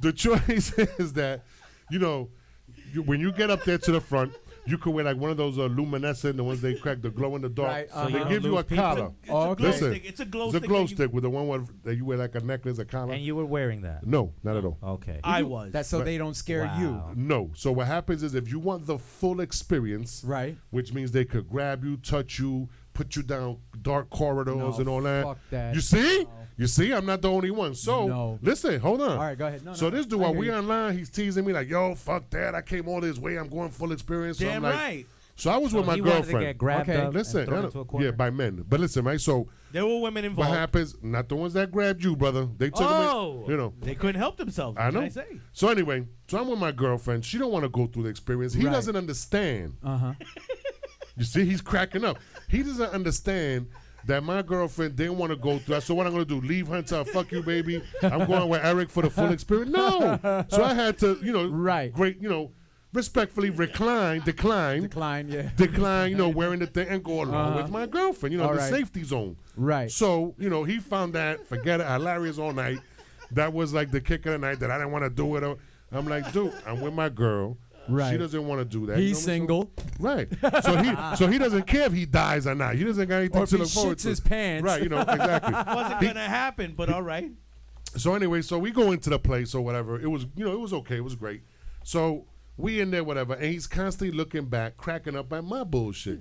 the choice is that, when you get up there to the front, you could wear like one of those luminescent, the ones they crack, the glow in the dark. Right, So they give you a collar. It's a glow stick. It's a glow stick with the one that you wear like a necklace, a collar. And you were wearing that? No, not at all. Okay. I was. That's so they don't scare you. No. So what happens is if you want the full experience, which means they could grab you, touch you, put you down dark corridors and all that. Fuck that. You see? You see? I'm not the only one. So listen, hold on. All right, go ahead. So this dude, while we online, he's teasing me like, yo, fuck that. I came all this way. I'm going full experience. So Damn I'm like, right. So I was with my he wanted to girlfriend. get grabbed up listen, and thrown into a corner? yeah, by men. But listen, right? So there were women involved. what happens? Not the ones that grabbed you, brother. They took them. They couldn't help themselves. I know. What can I say? So anyway, so I'm with my girlfriend. She don't want to go through the experience. He doesn't understand. You see, he's cracking up. He doesn't understand that my girlfriend didn't want to go through that. So what I'm going to do, leave her and tell her, fuck you, baby. I'm going with Eric for the full experience. No. So I had to, respectfully decline, wearing the thing and go along with my girlfriend, the safety zone. Right. So, he found that, forget it, hilarious all night. That was like the kick of the night that I didn't want to do it. I'm like, dude, I'm with my girl. Right. She doesn't want to do that. He's single. Right. So he doesn't care if he dies or not. He doesn't got anything or to if he look forward shits to. his pants. Right, exactly. Wasn't going to happen, but all right. So anyway, so we go into the place or whatever. It was, it was okay. It was great. So we in there, whatever, and he's constantly looking back, cracking up at my bullshit.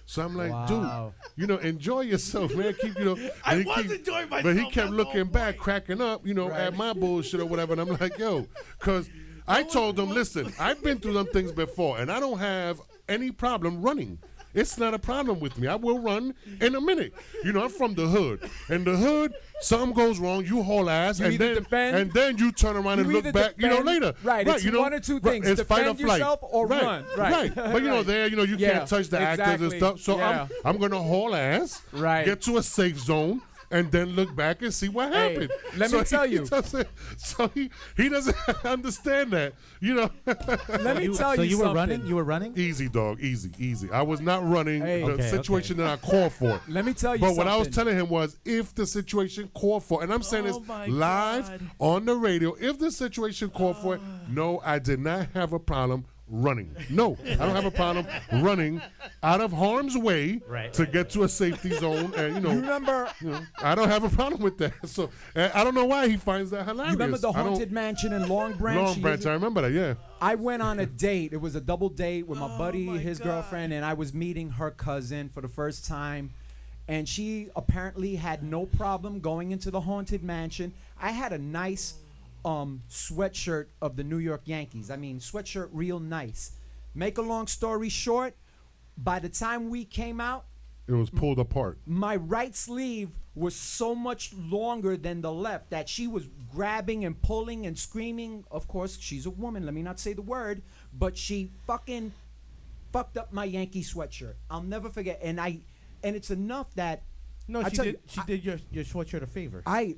So I'm like, dude, enjoy yourself, man. Keep, I was enjoying myself. But he kept looking back, cracking up, at my bullshit or whatever. And I'm like, yo, because I told him, listen, I've been through them things before, and I don't have any problem running. It's not a problem with me. I will run in a minute. I'm from the hood. In the hood, something goes wrong, you haul ass, and then you turn around and look back, later. Right. It's one or two things. It's fight or defend flight. yourself or run. Right. But you can't touch the actors and stuff. So I'm gonna haul ass, get to a safe zone, and then look back and see what happened. Let me tell you. He doesn't understand that, Let me tell you So you were something. running? You were running? Easy, dog. Easy. I was not running the situation that I called for. Let me tell you But something. what I was telling him was, if the situation called for, and I'm saying this live on the radio, if the situation called for it, no, I did not have a problem running. No, I don't have a problem running out of harm's way to get to a safety zone. And you remember? I don't have a problem with that. So I don't know why he finds that hilarious. You remember the haunted mansion in Long Branch? Long Branch, I remember that. Yeah. I went on a date. It was a double date with my buddy, his girlfriend, and I was meeting her cousin for the first time. And she apparently had no problem going into the haunted mansion. I had a nice sweatshirt of the New York Yankees. I mean, sweatshirt real nice. Make a long story short, by the time we came out, it was pulled apart. My right sleeve was so much longer than the left that she was grabbing and pulling and screaming. Of course, she's a woman. Let me not say the word, but she fucking fucked up my Yankee sweatshirt. I'll never forget. And it's enough that No, she did your sweatshirt a favor. I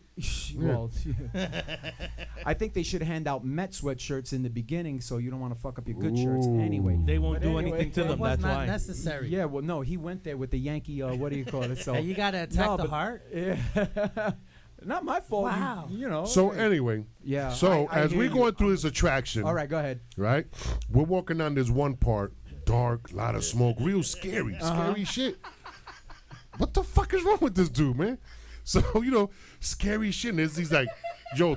think they should hand out Met sweatshirts in the beginning, so you don't want to fuck up your good shirts. Anyway, they won't do anything to them. That's not why. necessary. Yeah, well, no, he went there with the Yankee. What do you call it? So you gotta attack the heart. Yeah. Not my fault. Wow. So anyway, So as we're going through this attraction, all right, go ahead. Right, we're walking down this one part, dark, lot of smoke, real scary shit. What the fuck is wrong with this dude, man? So, scary shit. And there's these,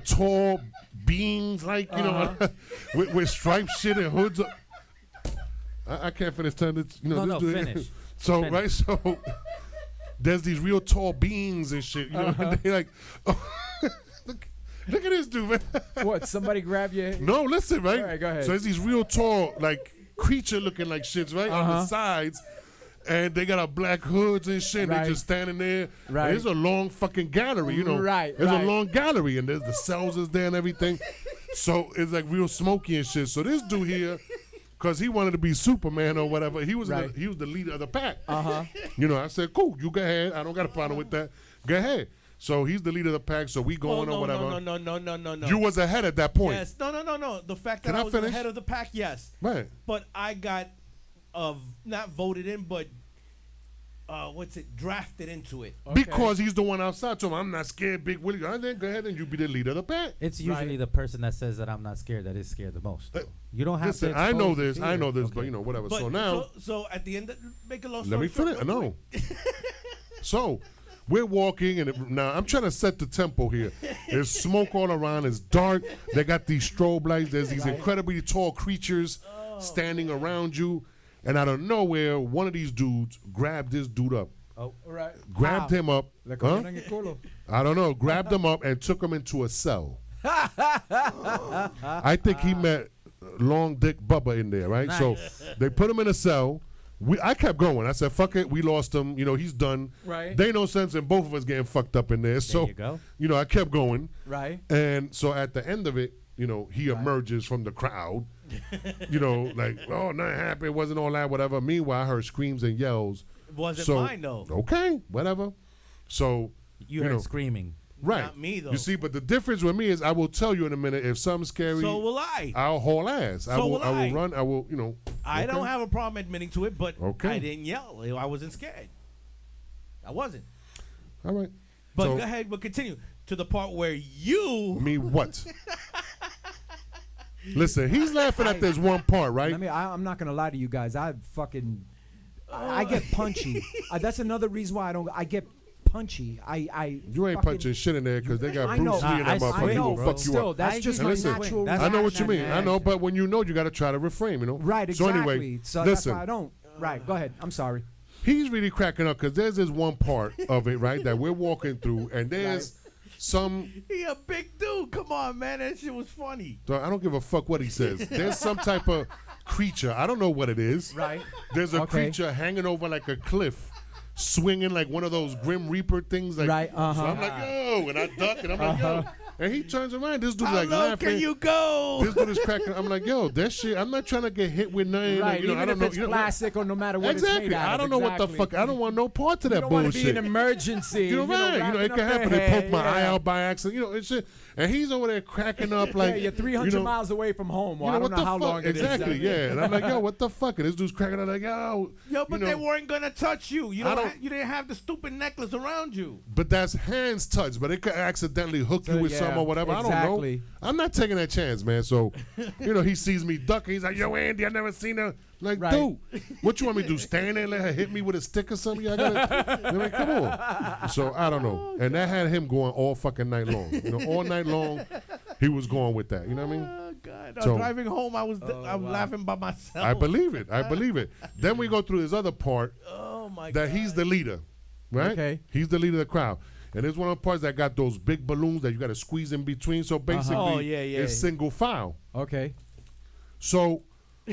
tall beings, with striped shit and hoods. I can't finish telling this. No, finish. So, finish. right, so there's these real tall beings and shit. And they look at this dude, man. What, somebody grab you? No, listen, right? All right, go ahead. So there's these real tall, creature looking like shits, right? On the sides. And they got a black hoods and shit. Right. They just standing there. Right. There's a long fucking gallery, you know. Right, There's right. a long gallery, and there's the cells is there and everything. So it's like real smoky and shit. So this dude here, because he wanted to be Superman or whatever, he was Right. he was the leader of the pack. Uh-huh. You know, I said, cool, you go ahead. I don't got a problem with that. Go ahead. So he's the leader of the pack, so we going or whatever. No. You was ahead at that point. Yes. No. The fact that Can I I was finish? ahead of the pack, yes. Right. But I got not voted in, but drafted into it. Because he's the one outside. So I'm not scared, Big Willie. I then go ahead and you be the leader of the pack. It's usually the person that says that I'm not scared that is scared the most. You don't have Listen, to. I know expose the this. fear. I know this, Okay. but you know whatever. But So now, so at the end, make a long let story me finish. short, No. So we're walking, and now I'm trying to set the tempo here. There's smoke all around. It's dark. They got these strobe lights. There's these incredibly tall creatures standing around you, and out of nowhere, one of these dudes grabbed this dude up. Oh, right. Grabbed him up. Le Huh? cogieron el culo. I don't know. Grabbed him up and took him into a cell. I think he met Long Dick Bubba in there, right? So they put him in a cell. I kept going. I said, fuck it. We lost him. You know, he's done. Right. They no sense in both of us getting fucked up in there. So, you go. you know, I kept going. Right. And so at the end of it, you know, he emerges from the crowd. You know, like, oh, not happy. It wasn't all that, whatever. Meanwhile, I heard screams and yells. It wasn't So, mine, though. Okay, whatever. So, You heard screaming. right. Not me, though. You see, but the difference with me is I will tell you in a minute if something's scary. So will I. I'll haul ass. I So will will I will I. run. I will, you know. I okay? don't have a problem admitting to it, but Okay. I didn't yell. I wasn't scared. I wasn't. All right. But So- go ahead, but continue to the part where you. Me what? Listen, he's laughing at this one part, right? I'm not gonna lie to you guys. I get punchy. That's another reason why I get punchy. You ain't punching shit in there because they got I Bruce know. Lee in that I motherfucker. He know, will but fuck you still, up. that's just And my listen, natural I know what you mean. reaction, I know, man. but when you know, you got to try to reframe, you know? Right, So exactly. anyway, So that's listen. why I don't. Right, go ahead. I'm sorry. He's really cracking up because there's this one part of it, right, that we're walking through, and there's some. He a big dude. Come on, man. That shit was funny. So I don't give a fuck what he says. There's some type of creature. I don't know what it is. Right. There's a Okay. creature hanging over like a cliff, swinging like one of those Grim Reaper things. Like, Right, So I'm like, yo, and I duck, and I'm like, yo. And he turns around. This dude's How like low laughing. can you go? This dude is cracking. I'm like, yo, that shit. I'm not trying to get hit with nothing. Right, You know, I even don't if know. it's You know, plastic or no matter what exactly. it's made out I of. don't know what the Exactly. fuck. I don't want no part to that You don't want to bullshit. be an emergency. You know, right? You know, it wrapping can up happen. their They poke head, my eye yeah. out by accident. You know, it's shit. And he's over there cracking up like, Yeah, you're 300 you know, miles away from home. Well, you know I don't what know the how fuck? long it is. Exactly, yeah. And I'm like, yo, what the fuck? And this dude's cracking up like, yo. Yo, but you know, they weren't gonna touch you. You I don't. don't- You didn't have the stupid necklace around you. But that's hands touch, but it could accidentally hook you with yeah, some or whatever. I don't exactly. know. I'm not taking that chance, man. So, you know, he sees me ducking. He's like, yo, Andy, I never seen her. Like, Right. dude, what you want me to do? Stand there and let her hit me with a stick or something? I gotta, I mean, come on. So, I don't know. And that had him going all fucking night long. You know, all night long, he was going with that. You know what I mean? Oh God! So- Driving home, I was laughing by myself. I believe it. I believe it. Then we go through this other part Oh my that God! he's the leader, right? Okay. He's the leader of the crowd. And there's one of the parts that got those big balloons that you got to squeeze in between. So basically, Oh, yeah, yeah. it's single file. Okay. So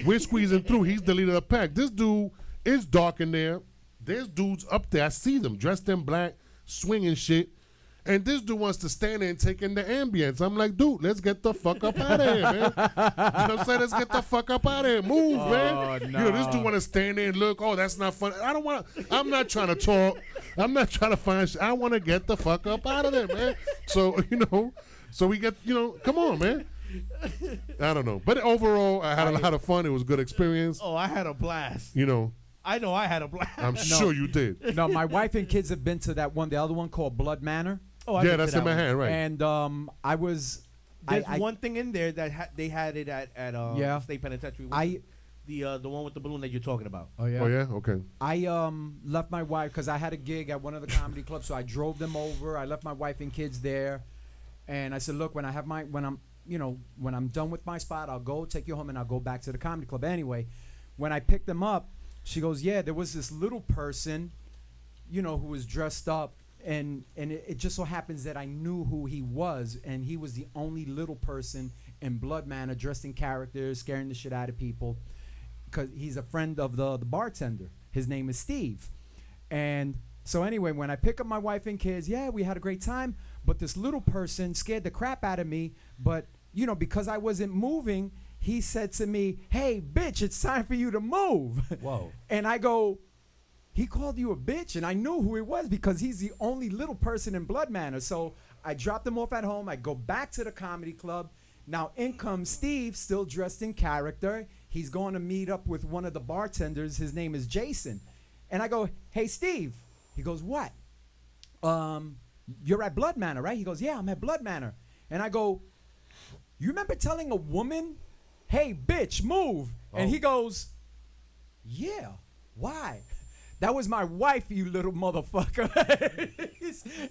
we're squeezing through. He's the leader of the pack. This dude is dark in there. There's dudes up there. I see them dressed in black, swinging shit. And this dude wants to stand there and take in the ambience. I'm like, dude, let's get the fuck up out of here, man. You know what I'm saying? Let's get the fuck up out of here. Move, man. You know, this dude want to stand there and look, oh, that's not funny. I don't want to, I'm not trying to talk. I'm not trying to find shit. I want to get the fuck up out of there, man. So, you know, so we get, you know, come on, man. I don't know. But overall, I had a lot of fun. It was a good experience. Oh, I had a blast. You know, I know I had a blast. I'm sure you did. No, my wife and kids have been to that one, the other one called Blood Manor. Oh, I've Yeah, been to that's that in my one. hand, right. And I was. There's I, one thing in there that they had it at Yeah. State Penitentiary. I- the one with the balloon that you're talking about. Oh yeah. Oh, yeah? Okay. I left my wife because I had a gig at one of the comedy clubs, so I drove them over. I left my wife and kids there, and I said, "Look, when I'm done with my spot, I'll go take you home, and I'll go back to the comedy club." Anyway, when I picked them up, she goes, "Yeah, there was this little person, who was dressed up, and it just so happens that I knew who he was, and he was the only little person in Blood Manor dressed in characters, scaring the shit out of people." Because he's a friend of the bartender. His name is Steve. And so anyway, when I pick up my wife and kids, yeah, we had a great time. But this little person scared the crap out of me. But, you know, because I wasn't moving, he said to me, hey, bitch, it's time for you to move. Whoa. And I go, he called you a bitch? And I knew who it was because he's the only little person in Blood Manor. So I dropped him off at home. I go back to the comedy club. Now in comes Steve, still dressed in character. He's going to meet up with one of the bartenders. His name is Jason. And I go, hey, Steve. He goes, what? You're at Blood Manor, right? He goes, yeah, I'm at Blood Manor. And I go, you remember telling a woman, hey, bitch, move? And he goes, yeah, why? That was my wife, you little motherfucker.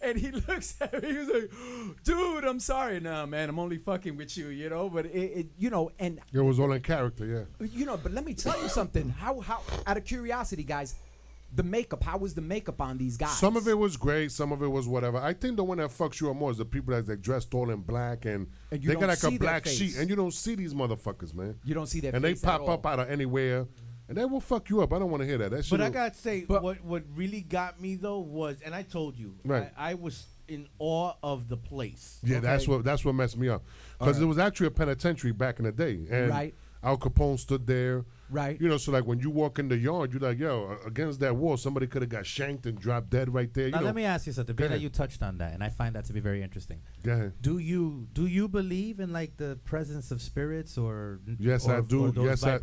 And he looks at me, he was like, dude, I'm sorry. No, man, I'm only fucking with you, you know? But, you know, and... It was all in character, yeah. You know, but let me tell you something. How out of curiosity, guys, the makeup, how was the makeup on these guys? Some of it was great, some of it was whatever. I think the one that fucks you up more is the people that's like dressed all in black and they got like a black sheet, and you don't see these motherfuckers, man. You don't see their and face they pop up out of anywhere, and they will fuck you up. I don't want to hear that. That shit. But I gotta say, what really got me though was, and I told you, right? I was in awe of the place. Yeah, that's what messed me up, because it was actually a penitentiary back in the day, and Al Capone stood there. Right. You know, so like when you walk in the yard, you're like, yo, against that wall, somebody could have got shanked and dropped dead right there. You Now know. let me ask you something. Being that you touched on that, and I find that to be very interesting. Go ahead. Do you believe in like the presence of spirits or Yes, or, I do. or those Yes, I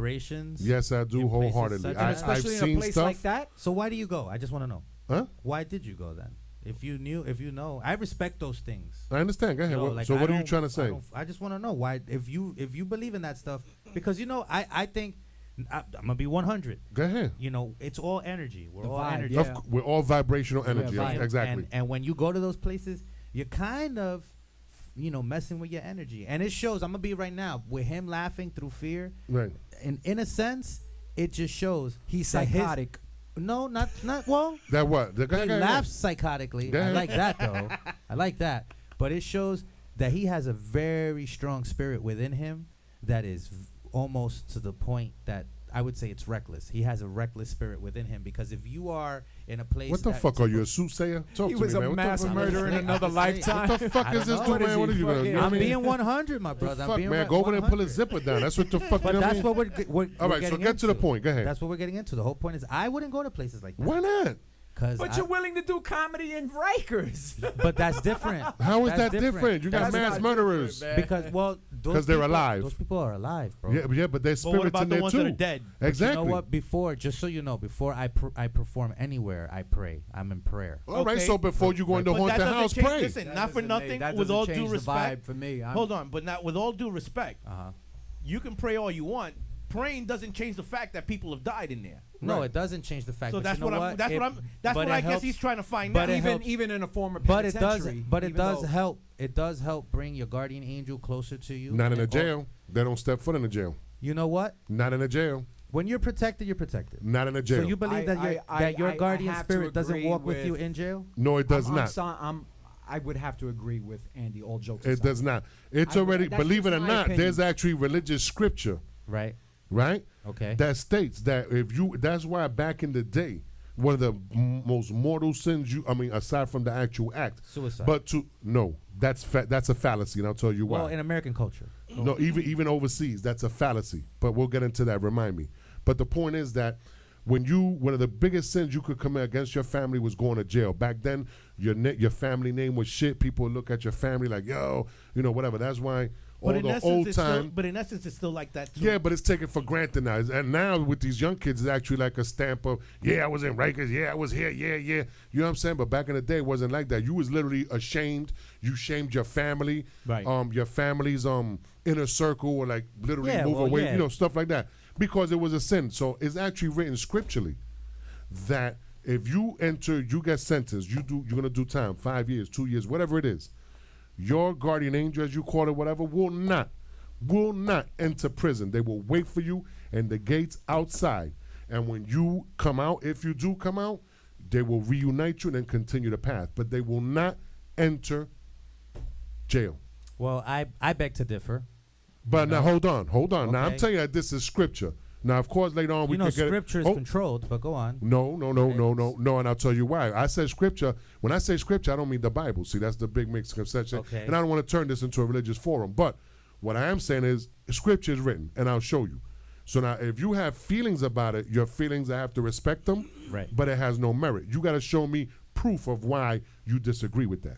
respect those things. I understand. Go ahead. You know, like, so what are you trying to say? I just want to know why, if you believe in that stuff, because I think I'm gonna be 100. Go ahead. You know, it's all energy. We're The all vibe, energy. yeah. We're all vibrational energy. Yeah, Exactly. And when you go to those places, you're kind of, messing with your energy, and it shows. I'm gonna be right now with him laughing through fear. Right. And in a sense, it just shows he's that psychotic. No, not well. That what? He laughs psychotically. I like that though. I like that. But it shows that he has a very strong spirit within him that is almost to the point that I would say it's reckless. He has a reckless spirit within him, because if you are in a place, What the fuck are you, a soothsayer? Talk He to was me, a man. What the mass fuck- murderer in another lifetime. What the fuck is this dude, man? What are you gonna? You know what I I'm mean? being 100, my brother. I'm Fuck, being man. Go over there and pull his zipper down. That's what the fuck. But you know that's what I what mean? we're All right, so getting get to the into. point. Go ahead. That's what we're getting into. The whole point is, I wouldn't go to places like that. Why not? But you're willing to do comedy in Rikers. But that's different. How is That's that different? You got That's mass not murderers. Because Because they're alive. Those people are alive, bro. Yeah, but their But what spirits about in the there ones too. that are dead? But Exactly. you know what? Just so you know, before I perform anywhere, I pray. I'm in prayer. All right, Okay. so before you go into But that haunted doesn't house, change- pray. Listen, not for nothing. That With doesn't all change due the respect, vibe for me. hold on. But not with all due respect. Uh-huh. You can pray all you want. Praying doesn't change the fact that people have died in there. No, it doesn't change the fact. So but that's you know what I'm. That's It- what I'm. That's but what it I guess helps- he's trying to find but out. it helps. Even in a former But it does. penitentiary. But it even does though- help. It does help bring your guardian angel closer to you. Not in a And- jail. They don't step foot in a jail. You know what? Not in a jail. When you're protected, you're protected. Not in a jail. So you believe that your guardian have to spirit doesn't agree walk with you in jail? No, it does not. I would have to agree with Andy. All jokes It aside. does not. It's I- already, that's believe it just or my not, opinion. there's actually religious scripture, Right. right? Okay. That states that that's why back in the day, one of the most mortal sins aside from the actual act. Suicide. But that's a fallacy, and I'll tell you why. Well, in American culture. No, even overseas, that's a fallacy. But we'll get into that. Remind me. But the point is that one of the biggest sins you could commit against your family was going to jail. Back then, your family name was shit. People would look at your family like, yo, whatever. That's why all the old time. But in essence, it's still like that too. Yeah, but it's taken for granted now. And now with these young kids, it's actually like a stamp of, yeah, I was in Rikers. Yeah, I was here. Yeah. You know what I'm saying? But back in the day, it wasn't like that. You was literally ashamed. You shamed your family. Right. Your family's inner circle, or like literally move away. Yeah. Stuff like that. Because it was a sin. So it's actually written scripturally that if you get sentenced, you're gonna do time, 5 years, 2 years, whatever it is. Your guardian angel, as you call it, whatever, will not enter prison. They will wait for you in the gates outside. And when you come out, if you do come out, they will reunite you and then continue the path. But they will not enter jail. Well, I beg to differ. But now hold on. Now I'm Okay. telling you that this is scripture. Now, of course, later on we You know, could get scripture is controlled, but go on. No, and I'll tell you why. I said scripture. When I say scripture, I don't mean the Bible. See, that's the big misconception. Okay. And I don't want to turn this into a religious forum. But what I am saying is scripture is written, and I'll show you. So now, if you have feelings about it, your feelings, I have to respect them. Right. But it has no merit. You got to show me proof of why you disagree with that.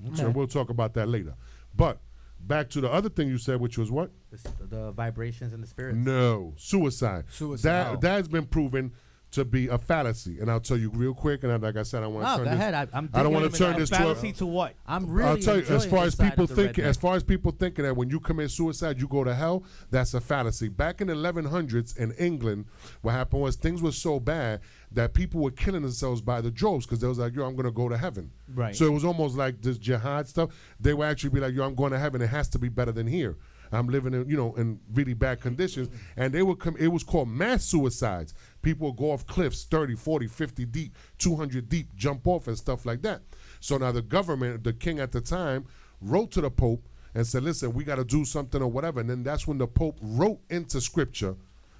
Okay. So we'll talk about that later. But back to the other thing you said, which was what? The vibrations and the spirits. No, suicide. Suicide. That has been proven to be a fallacy, and I'll tell you real quick. And like I said, I want to turn go this. ahead. I don't want to turn this fallacy to what? I'm really. I'll tell you, as far as people thinking, redneck. that when you commit suicide, you go to hell. That's a fallacy. Back in the 1100s in England, what happened was things were so bad that people were killing themselves by the droves because they was like, yo, I'm gonna go to heaven. Right. So it was almost like this jihad stuff. They would actually be like, yo, I'm going to heaven. It has to be better than here. I'm living in, in really bad conditions. And they would come, it was called mass suicides. People would go off cliffs 30, 40, 50 deep, 200 deep, jump off and stuff like that. So now the government, the king at the time, wrote to the Pope and said, listen, we got to do something or whatever. And then that's when the Pope wrote into scripture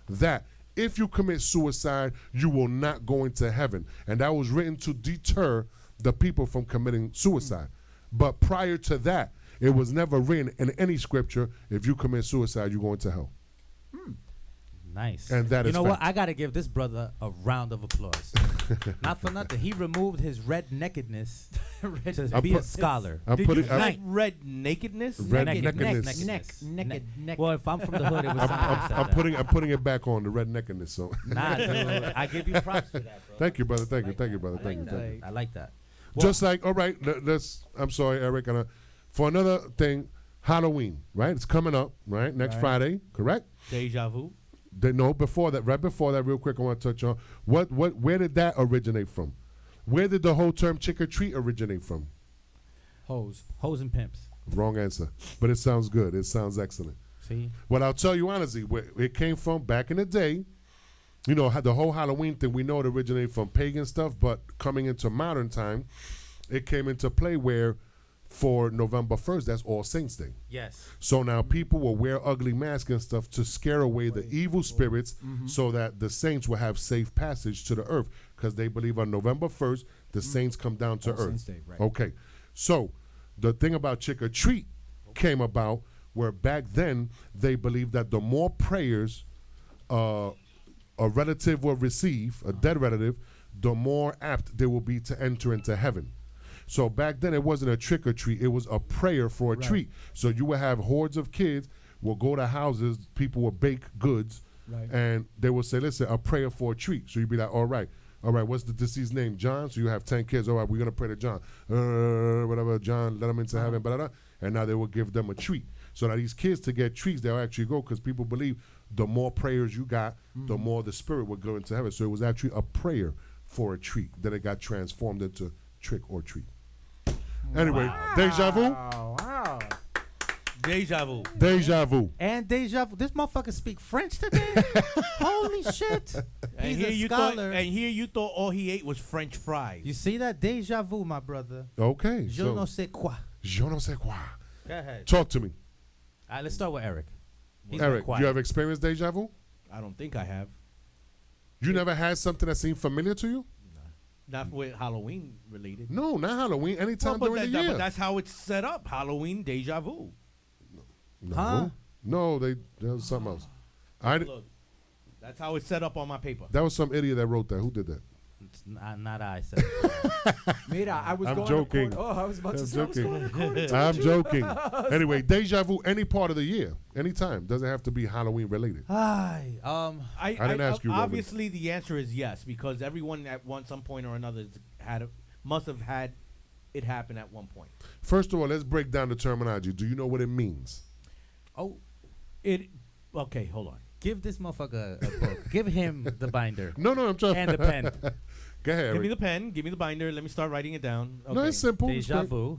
that if you commit suicide, you will not go into heaven. And that was written to deter the people from committing suicide. But prior to that, it was never written in any scripture, if you commit suicide, you're going to hell. Nice. And that you is know fact. what? I got to give this brother a round of applause. Not for nothing. He removed his red nakedness to be a scholar. Red nakedness? Neck. Well, if I'm from the hood, it was I'm putting it back on the red nakedness. So nah, dude, I give you props for that, bro. Thank you, brother. Thank you, brother. Thank you. I like that. Just like, all right, let's. I'm sorry, Eric. For another thing, Halloween, right? It's coming up, right? Next Friday, correct? Deja vu. No, before that, right before that, real quick, I want to touch on where did that originate from? Where did the whole term trick or treat originate from? Hoes and pimps. Wrong answer, but it sounds good. It sounds excellent. See? Well, I'll tell you honestly, where it came from back in the day. The whole Halloween thing, we know it originated from pagan stuff, but coming into modern time, it came into play where for November 1st, that's All Saints Day. Yes. So now people will wear ugly masks and stuff to scare away the evil spirits so that the saints will have safe passage to the earth because they believe on November 1st, the saints come down to All earth. Saints Day, right. Okay. So the thing about trick or treat came about where back then they believed that the more prayers a relative will receive, a dead relative, the more apt they will be to enter into heaven. So back then it wasn't a trick or treat, it was a prayer for a treat. So you would have hordes of kids will go to houses, people will bake goods, and they will say, listen, a prayer for a treat. So you'd be like, all right, what's the deceased name? John? So you have 10 kids, all right, we're going to pray to John. Whatever, John, let them into heaven, blah, blah, blah. And now they will give them a treat. So now these kids, to get treats, they'll actually go because people believe the more prayers you got, the more the spirit will go into heaven. So it was actually a prayer for a treat. Then it got transformed into trick or treat. Anyway, deja vu. Wow. Deja vu. Deja vu. And deja vu. This motherfucker speak French today? Holy shit. And He's a scholar. Here you thought all he ate was French fries. You see that? Deja vu, my brother. Okay. Je ne sais quoi. Je ne sais quoi. Go ahead. Talk to me. All right, let's start with Eric. He's Eric, quiet. you have experienced deja vu? I don't think I have. You never had something that seemed familiar to you? Not with Halloween related. No, not Halloween. Anytime during the year. But that's how it's set up. Halloween deja vu. No. Huh? No, that was something else. Look, that's how it's set up on my paper. That was some idiot that wrote that. Who did that? It's not I said. Mira, I was I'm going joking. I was about to say joking. I was going according to I'm you. joking. Anyway, deja vu, any part of the year, anytime. Doesn't have to be Halloween related. Hi. I didn't ask you, Roman. Obviously, the answer is yes, because everyone at some point or another must have had it happen at one point. First of all, let's break down the terminology. Do you know what it means? Okay, hold on. Give this motherfucker a book. Give him the binder. No, I'm trying. And the pen. Go ahead, Eric. Give me the pen. Give me the binder. Let me start writing it down. Okay. No, it's simple. Deja vu.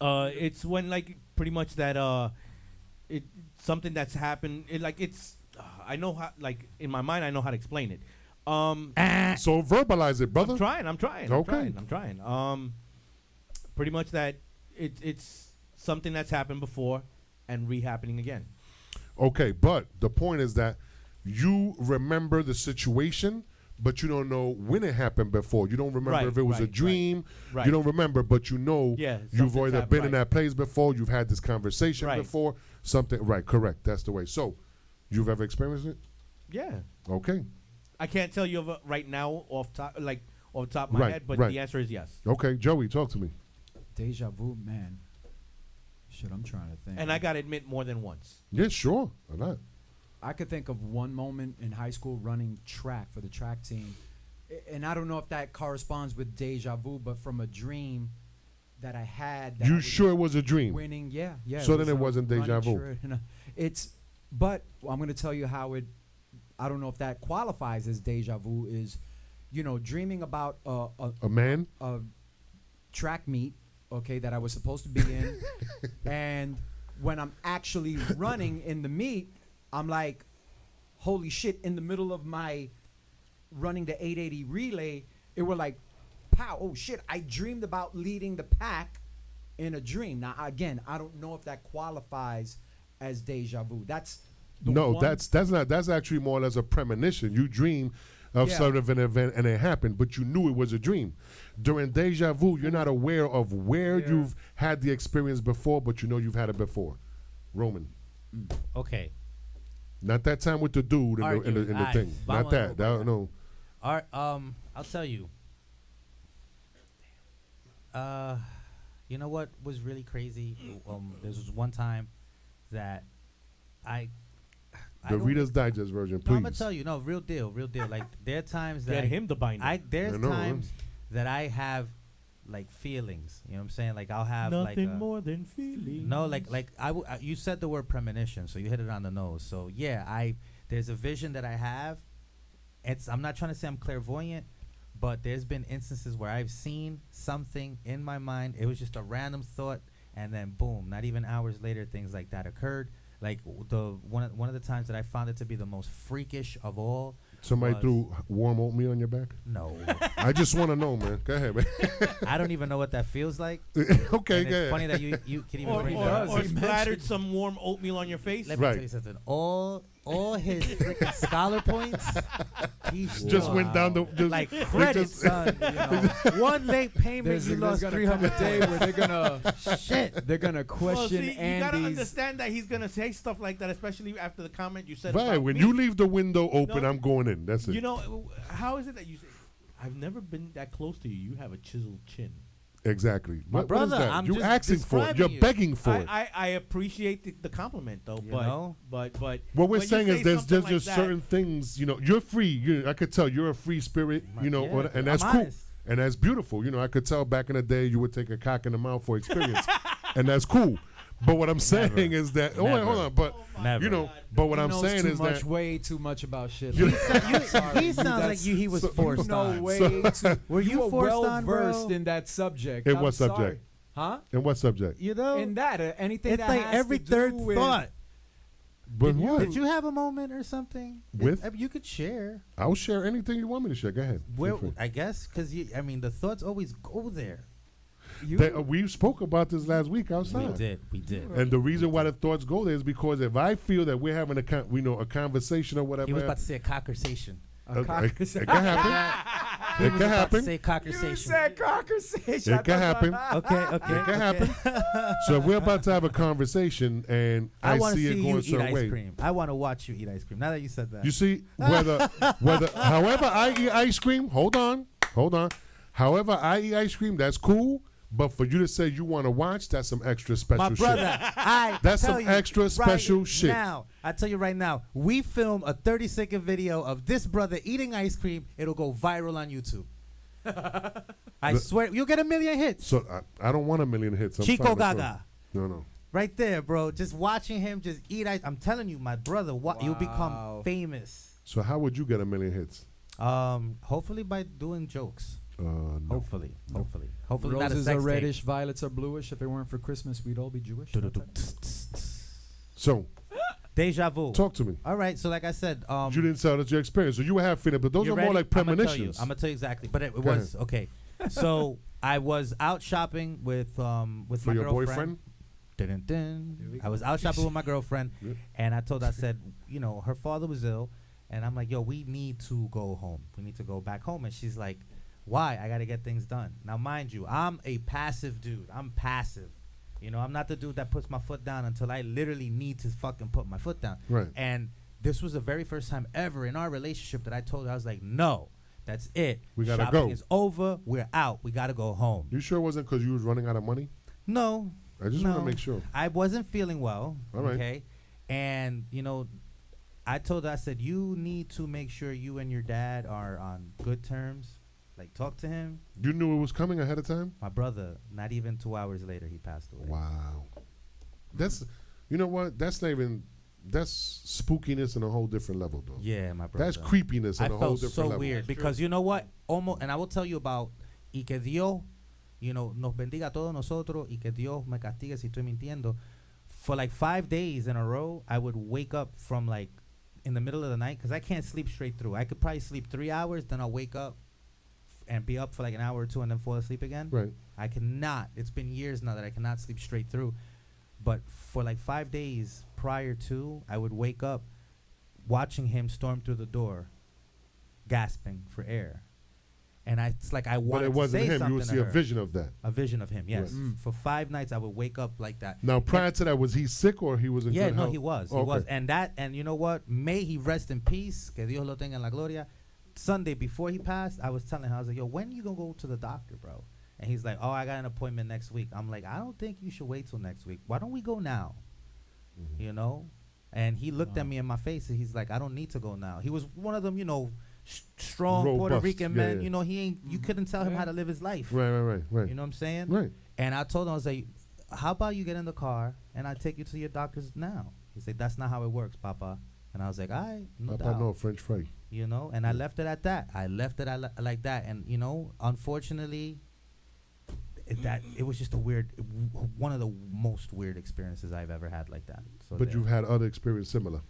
It's when pretty much that something that's happened. I know how, in my mind I know how to explain it. So verbalize it, brother. I'm trying. Okay. I'm trying. Pretty much that it's something that's happened before and re-happening again. Okay, but the point is that you remember the situation, but you don't know when it happened before. You don't remember if it was a dream. Right. You don't remember, but you know you've something's either happened, been in that place before, you've had this conversation Right. before, something. Right, correct. That's the way. So, you've ever experienced it? Yeah. Okay. I can't tell you of right now off the top of my Right, head, but right. the answer is yes. Okay, Joey, talk to me. Deja vu, man. Shit, I'm trying to think. And I got to admit more than once. Yeah, sure. Why not? I could think of one moment in high school running track for the track team. And I don't know if that corresponds with deja vu, but from a dream that I had. That I You was sure it was a dream? winning? Yeah, yeah. So then it a wasn't deja running vu. But I'm going to tell you how it, I don't know if that qualifies as deja vu, is, dreaming about A man? a track meet, okay, that I was supposed to be in. And when I'm actually running in the meet, I'm like, holy shit, in the middle of my running the 880 relay, it were like, pow, oh shit, I dreamed about leading the pack in a dream. Now, again, I don't know if that qualifies as deja vu. That's the No, one- that's actually more or less a premonition. You dream of Yeah. sort of an event and it happened, but you knew it was a dream. During deja vu, you're not aware of where you've had the experience before, but you know you've had it before. Roman. Okay. Not that time with the dude in the Alright, thing. but I Not wanna that. go That no. All right. I'll tell you. You know what was really crazy? There was one time that I The don't- Reader's Digest version, No, please. I'm gonna tell you, no, real deal. Like there are times that Get him the binder. There's I know, times that I have like feelings. You know what I'm saying? Like I'll have Nothing like more than feelings. no, like you said the word premonition, so you hit it on the nose. So yeah, there's a vision that I have. I'm not trying to say I'm clairvoyant, but there's been instances where I've seen something in my mind. It was just a random thought, and then boom, not even hours later, things like that occurred. Like one of the times that I found it to be the most freakish of all. Somebody was- threw warm oatmeal on your back? No. I just want to know, man. Go ahead, man. I don't even know what that feels like. Okay, And go it's ahead. funny that you can even Or, bring or, that up. or splattered some warm oatmeal on your face. Let me Right. tell you something. All his freaking scholar points, Just went down the like they credit, just- son. One late payment, There's you lost gonna come a $300. day where they're gonna Shit. they're gonna Well, question see, you gotta Andy's. understand that he's gonna say stuff like that, especially after the comment you said. Right, about when me. you leave the window open, No. I'm going in. That's it. You know, how is it that you say, I've never been that close to you. You have a chiseled chin. Exactly. My What is brother, that? I'm You're just asking for it. describing You're you. begging for it. I appreciate the compliment though, You but know? but What when we're you saying say is there's something just like certain things, you're free. I could tell you're a free spirit, Yeah, and that's I'm cool. honest. And that's beautiful. I could tell back in the day you would take a cock in the mouth for experience. And that's cool. But what I'm saying is that, hold Never. on, but, Never. but what He I'm knows saying too is much, that, way too much about shit. You- I'm sorry, He sounds like that's- he was forced know on. way So- too. Were you are forced well on, bro? versed in that subject. In I'm what sorry. subject? Huh? in what subject? You know, In that, anything it's that like has every to do third with, thought. But what? Did you have a moment or something? With? You could share. I'll share anything you want me to share. Go ahead. Feel Well, free. I guess because the thoughts always go there. We spoke about this last week outside. We did. And the reason why the thoughts go there is because if I feel that we're having a conversation or whatever, He was about to say a conversation. it can happen. It can happen. Say You conversation. said conversation. It can happen. Okay. It can happen. So if we're about to have a conversation and I want to see it see going you a eat certain ice way, cream. I want to watch you eat ice cream. Now that you said that. you see whether however I eat ice cream, hold on. However I eat ice cream, that's cool. But for you to say you want to watch, that's some extra special My brother, shit. That's tell some you extra special right shit. Now, I tell you right now, we film a 30-second video of this brother eating ice cream. It'll go viral on YouTube. I swear, you'll get 1 million hits. So I don't want 1 million hits. I'm Chico fine, that's Gaga. all. No. Right there, bro. Just watching him just eat ice. I'm telling you, my brother, you'll become famous. So how would you get 1 million hits? Hopefully by doing jokes. No. Hopefully not a Roses sex are tape. reddish, violets are bluish. If it weren't for Christmas, we'd all be Jewish. So Deja vu. talk to me. All right, so like I said, You didn't tell us your experience, so you would have feeling, but those you are more ready? like premonitions. I'm gonna tell you exactly, but it Go was okay. So I was out shopping with For my your girlfriend. boyfriend? Dun, dun, dun. I was out shopping with my girlfriend, and I said, her father was ill, And I'm like, yo, we need to go home. We need to go back home. And she's like, why? I got to get things done. Now, mind you, I'm a passive dude. I'm passive. You know, I'm not the dude that puts my foot down until I literally need to fucking put my foot down. Right. And this was the very first time ever in our relationship that I told her, I was like, no, that's it. We gotta Shopping go. is over. We're out. We got to go home. You sure it wasn't because you was running out of money? No. I just want to make sure. I wasn't feeling well. All right. Okay. And, you know, I told her, I said, you need to make sure you and your dad are on good terms. Like, talk to him. You knew it was coming ahead of time? My brother, not even 2 hours later, he passed away. Wow. That's, you know what? That's not even, that's spookiness in a whole different level, though. Yeah, my brother. That's creepiness in a whole different so level. weird because you know what? Almost, and I will tell you about, y que Dios, you know, nos bendiga a todos nosotros, y que Dios me castigue si estoy mintiendo. For like 5 days in a row, I would wake up from like in the middle of the night because I can't sleep straight through. I could probably sleep 3 hours, then I'll wake up and be up for like an hour or two and then fall asleep again. Right. I cannot. It's been years now that I cannot sleep straight through. But for like 5 days prior to, I would wake up watching him storm through the door, gasping for air. And it's like I wanted to say something. But it wasn't him. You would see to a her. vision of that. A vision of him, yes. Right. For 5 nights, I would wake up like that. Now, prior to that, was he sick or he was in Yeah, good no, health? he was. Oh, He okay. was. And you know what? May he rest in peace. Que Dios lo tenga en la gloria. Sunday before he passed, I was telling him, I was like, yo, when you gonna go to the doctor, bro? And he's like, oh, I got an appointment next week. I'm like, I don't think you should wait till next week. Why don't we go now? Mm-hmm. You know? And he looked at me in my face and he's like, I don't need to go now. He was one of them, you know, strong Puerto Robust, Rican yeah, men. yeah. You know, you couldn't tell him how to live his life. Right. You know what I'm saying? Right. And I told him, I was like, how about you get in the car and I take you to your doctor's now? He said, that's not how it works, Papa. And I was like, all right, no Papa, doubt. no, French fry. You know, and I left it at that. I left it like that. And, you know, unfortunately, it was just one of the most weird experiences I've ever had like that. So But you've had other experience similar.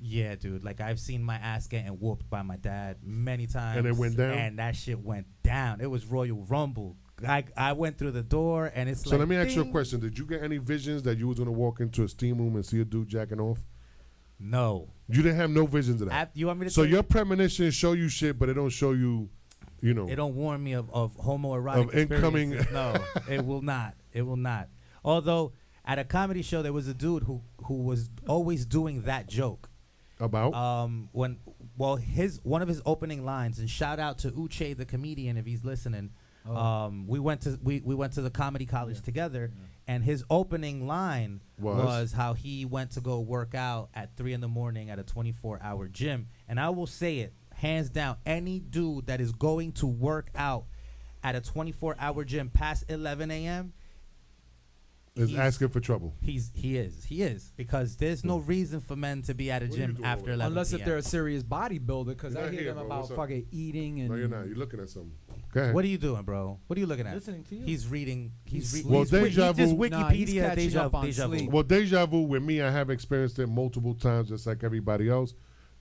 Yeah, dude. Like, I've seen my ass getting whooped by my dad many times. And it went down? And that shit went down. It was Royal Rumble. I went through the door, and it's So like, let me ask you a ding. question. Did you get any visions that you was going to walk into a steam room and see a dude jacking off? No. You didn't have no visions of that? You want me to So tell your you? premonitions show you shit, but it don't show you, you know. It don't warn me of homoerotic Of incoming- experiences. No, it will not. It will not. Although at a comedy show there was a dude who was always doing that joke. About? One of his opening lines, and shout out to Uche the comedian if he's listening. We went to the comedy college together, and his opening line was how he went to go work out at 3 a.m. at a 24-hour gym. And I will say it, hands down, any dude that is going to work out at a 24-hour gym past 11 a.m. is asking for trouble. He is because there's no reason for men to be at a gym after 11 Unless if p.m. they're a serious bodybuilder, because You're I not hear here, them bro. about What's up? fucking eating and. No, you're not. You're looking at something. Go ahead. What are you doing, bro? What are you looking at? Listening to you. He's reading. Well, deja vu. He's just Nah, he's Wikipedia catching deja, up on deja vu. sleep. Well, deja vu with me, I have experienced it multiple times, just like everybody else.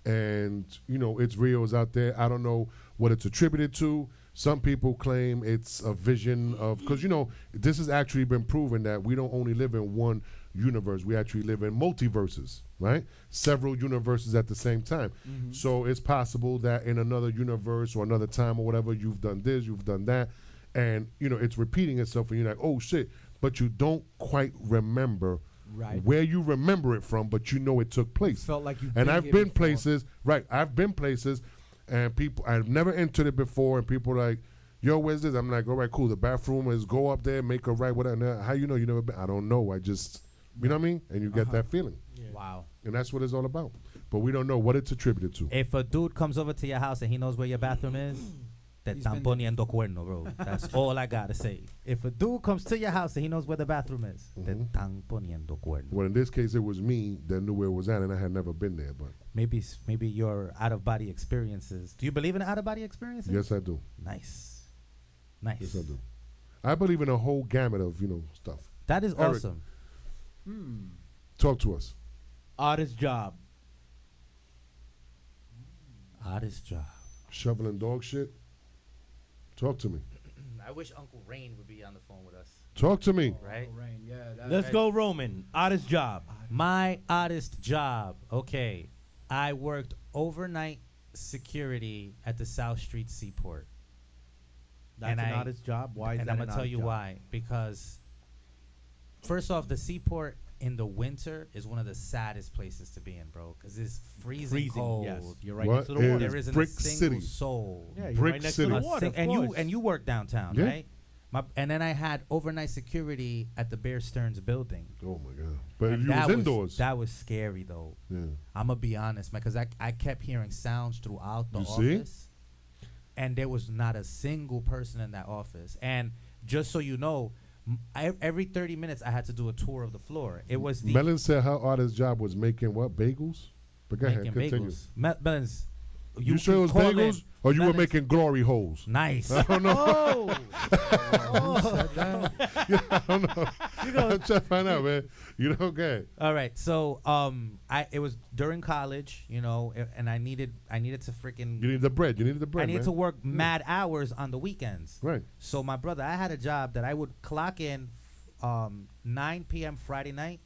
And, you know, it's real. It's out there. I don't know what it's attributed to. Some people claim it's a vision of, because, you know, this has actually been proven that we don't only live in one universe. We actually live in multiverses, right? Several universes at the same time. Mm-hmm. So it's possible that in another universe or another time or whatever, you've done this, you've done that. And, you know, it's repeating itself and you're like, oh, shit. But you don't quite remember Right. where you remember it from, but you know it took place. Felt like you've And been I've here been before. places, right? I've been places, and people, I've never entered it before, and people are like, yo, where's this? I'm like, all right, cool. The bathroom is go up there, make a right, whatever. How you know you never been? I don't know. I just, you know what I mean? And you get that feeling. Wow. And that's what it's all about. But we don't know what it's attributed to. If a dude comes over to your house and he knows where your bathroom is, te He's están been poniendo cuerno, bro. That's all I gotta say. If a dude comes to your house and he knows where the bathroom is, te están poniendo cuerno. Well, in this case, it was me that knew where it was at, and I had never been there. But Maybe your out of body experiences. Do you believe in out of body experiences? yes, I do. Nice. Yes, I do. I believe in a whole gamut of, you know, stuff. That is Eric, awesome. Talk to us. Oddest job. Oddest job. Shoveling dog shit. Talk to me. I wish Uncle Rain would be on the phone with us. Talk to me. Right? Rain, yeah. Let's go, Roman. Oddest job. My oddest job. Okay. I worked overnight security at the South Street Seaport. That's an honest job. Why is and that I'm an gonna tell honest you job? why. Because first off, the Seaport in the winter is one of the saddest places to be in, bro. Because it's freezing cold. Yes, you're right What next to the water. There isn't Brick a single City. soul. Yeah, you're Brick right next City. to the water. And of you course. work downtown, Yeah. right? And then I had overnight security at the Bear Stearns building. Oh my God! But And you that was indoors. That was scary though. Yeah. I'm gonna be honest, man, because I kept hearing sounds throughout the You see? office, and there was not a single person in that office. And just so you know, every 30 minutes I had to do a tour of the floor. It was the Melon said her artist job was making what, bagels? But go ahead, making continue. bagels. Melons, You sure it was call bagels, in. or you were Melons. making glory holes? Nice. I don't know. Oh. Yeah, I don't know. I'm trying to find out, man. You know, okay. All right, so it was during college, you know, and I needed to freaking. You need the bread. You needed the bread. I needed man. to work mad hours on the weekends. Right. So my brother, I had a job that I would clock in 9 p.m. Friday night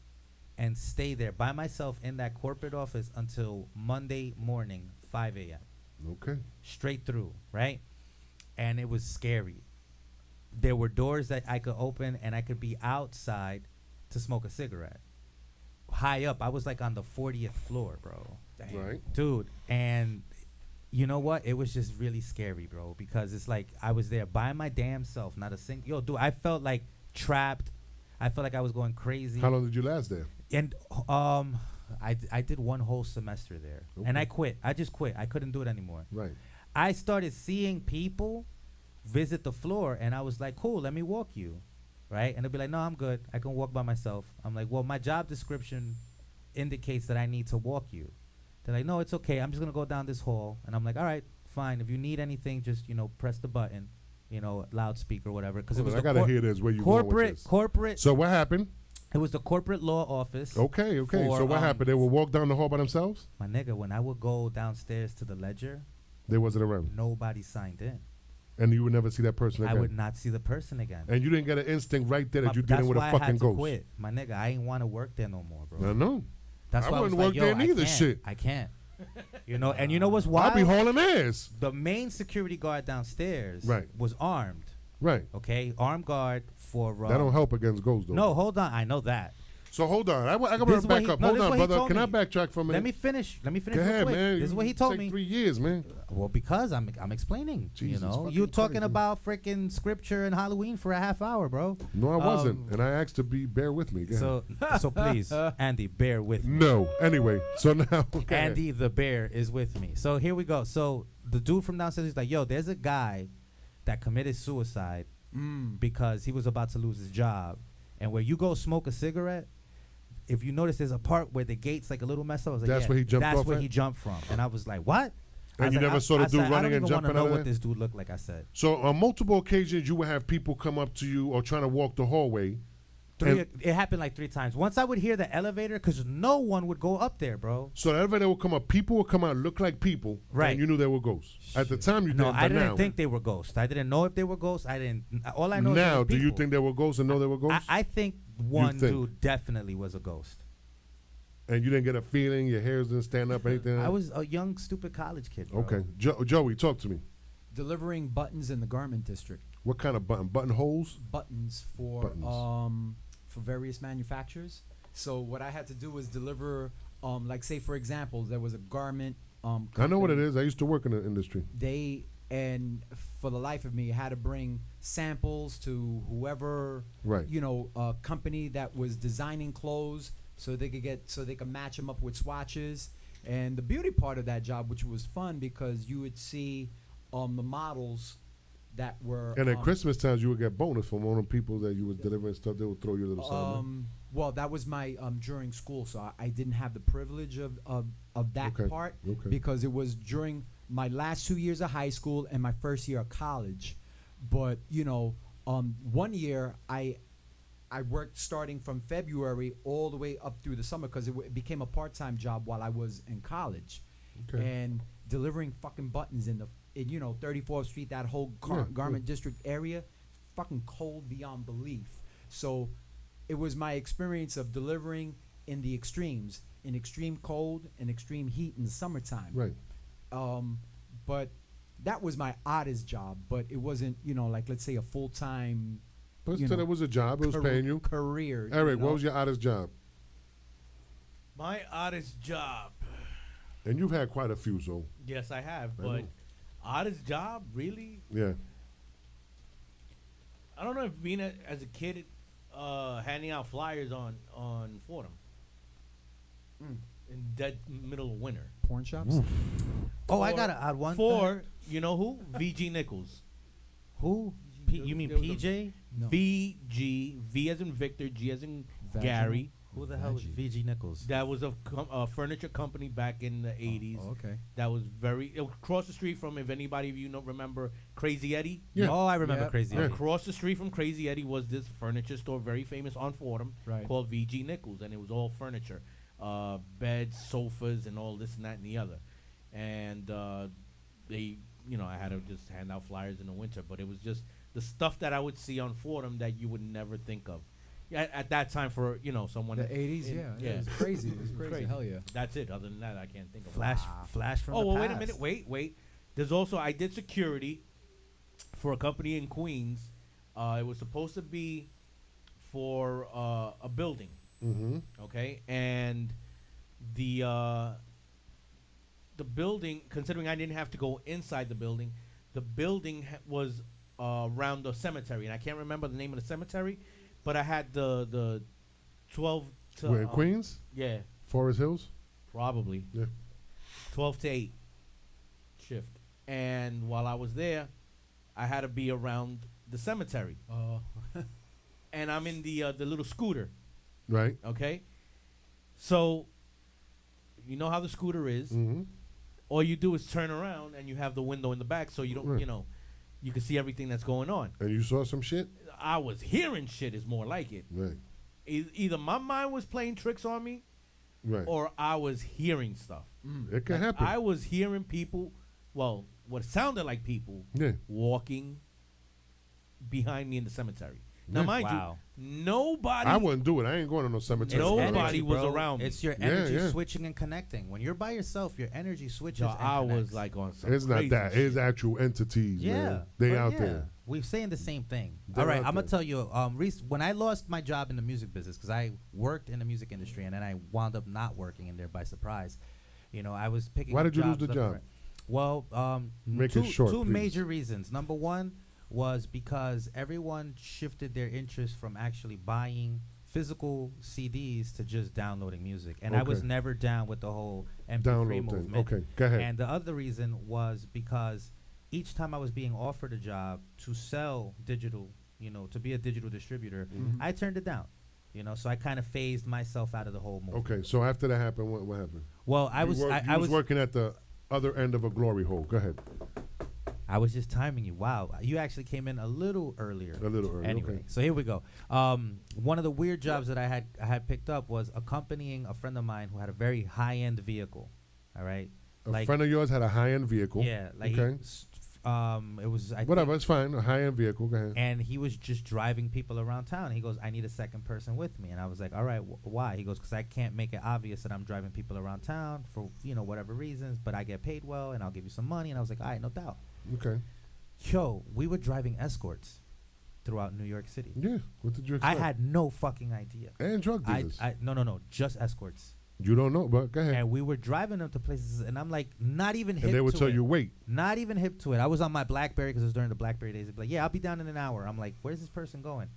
and stay there by myself in that corporate office until Monday morning, 5 a.m. Okay. Straight through, right? And it was scary. There were doors that I could open and I could be outside to smoke a cigarette. High up. I was like on the 40th floor, bro. Right. Dude, and you know what? It was just really scary, bro, because it's like I was there by my damn self, not a single. Yo, dude, I felt like trapped. I felt like I was going crazy. How long did you last there? And I did one whole semester there, and I quit. I just quit. I couldn't do it anymore. Right. I started seeing people visit the floor, and I was like, cool, let me walk you, right? And they'll be like, no, I'm good. I can walk by myself. I'm like, well, my job description indicates that I need to walk you. They're like, no, it's okay. I'm just going to go down this hall. And I'm like, all right, fine. If you need anything, just, you know, press the button, you know, loudspeaker or whatever. Because it was I got to hear this. Where you going with this? Corporate. So what happened? It was the corporate law office. Okay. So what happened? They would walk down the hall by themselves? My nigga, when I would go downstairs to the ledger, they wasn't around. Nobody signed in. And you would never see that person again? I would not see the person again. And you didn't get an instinct right there that you dealing with a That's fucking why I had to ghost? quit. My nigga, I ain't want to work there no more, bro. I know. That's why I wouldn't was work like, yo, there neither. I can't. Shit. I can't. You know, and you know what's wild? I'll be hauling ass. The main security guard downstairs was armed. Right. Okay, armed guard for. That don't help against ghosts, though. No, hold on. I know that. So hold on. I got to back up. Hold on, brother. Can I backtrack for a minute? Let me finish. Go real ahead, quick. man. This is what he told me. 3 years, man. Well, because I'm explaining. Jesus you know, fucking you talking Christ, about freaking scripture and Halloween for a half hour, bro. No, I wasn't. And I asked to bear with me. So please, Andy, bear with me. No. Anyway, so now. Andy the bear is with me. So here we go. So the dude from downstairs is like, yo, there's a guy that committed suicide because he was about to lose his job. And where you go smoke a cigarette, if you notice there's a part where the gate's like a little messed up. I was like, That's where he jumped That's off where at? he jumped from. And I was like, what? And you never saw the dude running and jumping I don't even want to know out of what there? this dude looked like, I said. So on multiple occasions, you would have people come up to you or trying to walk the hallway. It happened like 3 times. Once I would hear the elevator, because no one would go up there, bro. So the elevator would come up. People would come out, look like people. Right. And you knew they were ghosts. At the time, you No, didn't. I but didn't now, think they were ghosts. I didn't know if they were ghosts. I didn't. All I know now, is do you think they were ghosts and know they were ghosts? I think one dude definitely was a ghost. And you didn't get a feeling, your hairs didn't stand up, anything? I was a young, stupid college kid, bro. Okay. Joey, talk to me. Delivering buttons in the garment district. What kind of button? Buttonholes? Buttons for various manufacturers. So what I had to do was deliver, like say for example, there was a garment. I know what it is. I used to work in the industry. And for the life of me, had to bring samples to whoever, company that was designing clothes, so they could match them up with swatches. And the beauty part of that job, which was fun, because you would see the models that were. And at Christmas times, you would get bonus from one of the people that you was delivering stuff. They would throw you a little something. Well, that was my during school, so I didn't have the privilege of that part because it was during my last 2 years of high school and my first year of college. But 1 year I worked starting from February all the way up through the summer because it became a part-time job while I was in college, and delivering fucking buttons in 34th Street, that whole garment district area, fucking cold beyond belief. So it was my experience of delivering in the extremes. in extreme cold and extreme heat in the summertime. Right. But that was my oddest job. But it wasn't, like let's say a full time. But still, it was a job. It was paying you. Career. Eric, what was your oddest job? My oddest job. And you've had quite a few, so. Yes, I have. But oddest job, really? Yeah. I don't know if being as a kid, handing out flyers on Fordham in dead middle of winter. Porn shops. Oh, I got an odd one. For you know who? VG Nichols. Who? You mean PJ? No. VG. V as in Victor. G as in Gary. Who the hell was VG Nichols? That was a furniture company back in the 80s. Oh, okay. That was it was across the street from, if anybody of you remember Crazy Eddie. Yeah. Oh, I remember Crazy Eddie. Across the street from Crazy Eddie was this furniture store, very famous on Fordham, right, called VG Nichols, and it was all furniture, beds, sofas, and all this and that and the other. And they, I had to just hand out flyers in the winter, but it was just the stuff that I would see on Fordham that you would never think of. At that time, for someone, the 80s, it was crazy. It was crazy. Hell yeah. That's it. Other than that, I can't think of Flash from. Oh, the well, past. wait a minute. Wait. There's also, I did security for a company in Queens. It was supposed to be for a building. Mm-hmm. Okay, and the building, considering I didn't have to go inside the building was around the cemetery, and I can't remember the name of the cemetery. But I had the 12 to... We're in Queens? Yeah. Forest Hills? Probably. Yeah. 12 to 8 shift. And while I was there, I had to be around the cemetery. Oh. And I'm in the little scooter. Right. Okay? So, you know how the scooter is. Mm-hmm. All you do is turn around, and you have the window in the back, so you don't, you can see everything that's going on. And you saw some shit? I was hearing shit is more like it. Right. Either my mind was playing tricks on me, right, or I was hearing stuff. It can happen. I was hearing people, what sounded like people, walking behind me in the cemetery. Now, mind you, nobody... I wouldn't do it. I ain't going to no cemetery. Nobody was around me. It's your energy switching and connecting. When you're by yourself, your energy switches and I connects. was like on some It's not that. shit. It's actual entities, man. They out there. We're saying the same thing. They're all right, out I'm going to there. tell you, when I lost my job in the music business, because I worked in the music industry, and then I wound up not working in there by surprise. I was picking Why up did you lose jobs the left and job? right. Well, Make it short, two please. major reasons. Number one was because everyone shifted their interest from actually buying physical CDs to just downloading music. And I was Okay. never down with the whole MP3 Download thing. movement. Okay, go ahead. And the other reason was because each time I was being offered a job to sell digital, to be a digital distributor, I turned it down. So I kind of phased myself out of the whole movement. Okay, so after that happened, what happened? Well, I was working at the other end of a glory hole. Go ahead. I was just timing you. Wow, you actually came in a little earlier. A little early. Anyway, Okay. so here we go. One of the weird jobs that I had picked up was accompanying a friend of mine who had a very high-end vehicle. All right, A friend of yours had a high-end vehicle. Yeah, like okay. it was Whatever, it's fine. A high-end vehicle. Go ahead. And he was just driving people around town. He goes, I need a second person with me. And I was like, all right, why? He goes, because I can't make it obvious that I'm driving people around town for, whatever reasons, but I get paid well and I'll give you some money. And I was like, all right, no doubt. Okay. Yo, we were driving escorts throughout New York City. Yeah. What did you I expect? had no fucking idea. And drug dealers. No, just escorts. You don't know, but go ahead. And we were driving them to places, and I'm like, not even hip to it. And they would tell you, wait. Not even hip to it. I was on my BlackBerry because it was during the BlackBerry days. They'd be like, yeah, I'll be down in an hour. I'm like, where's this person going?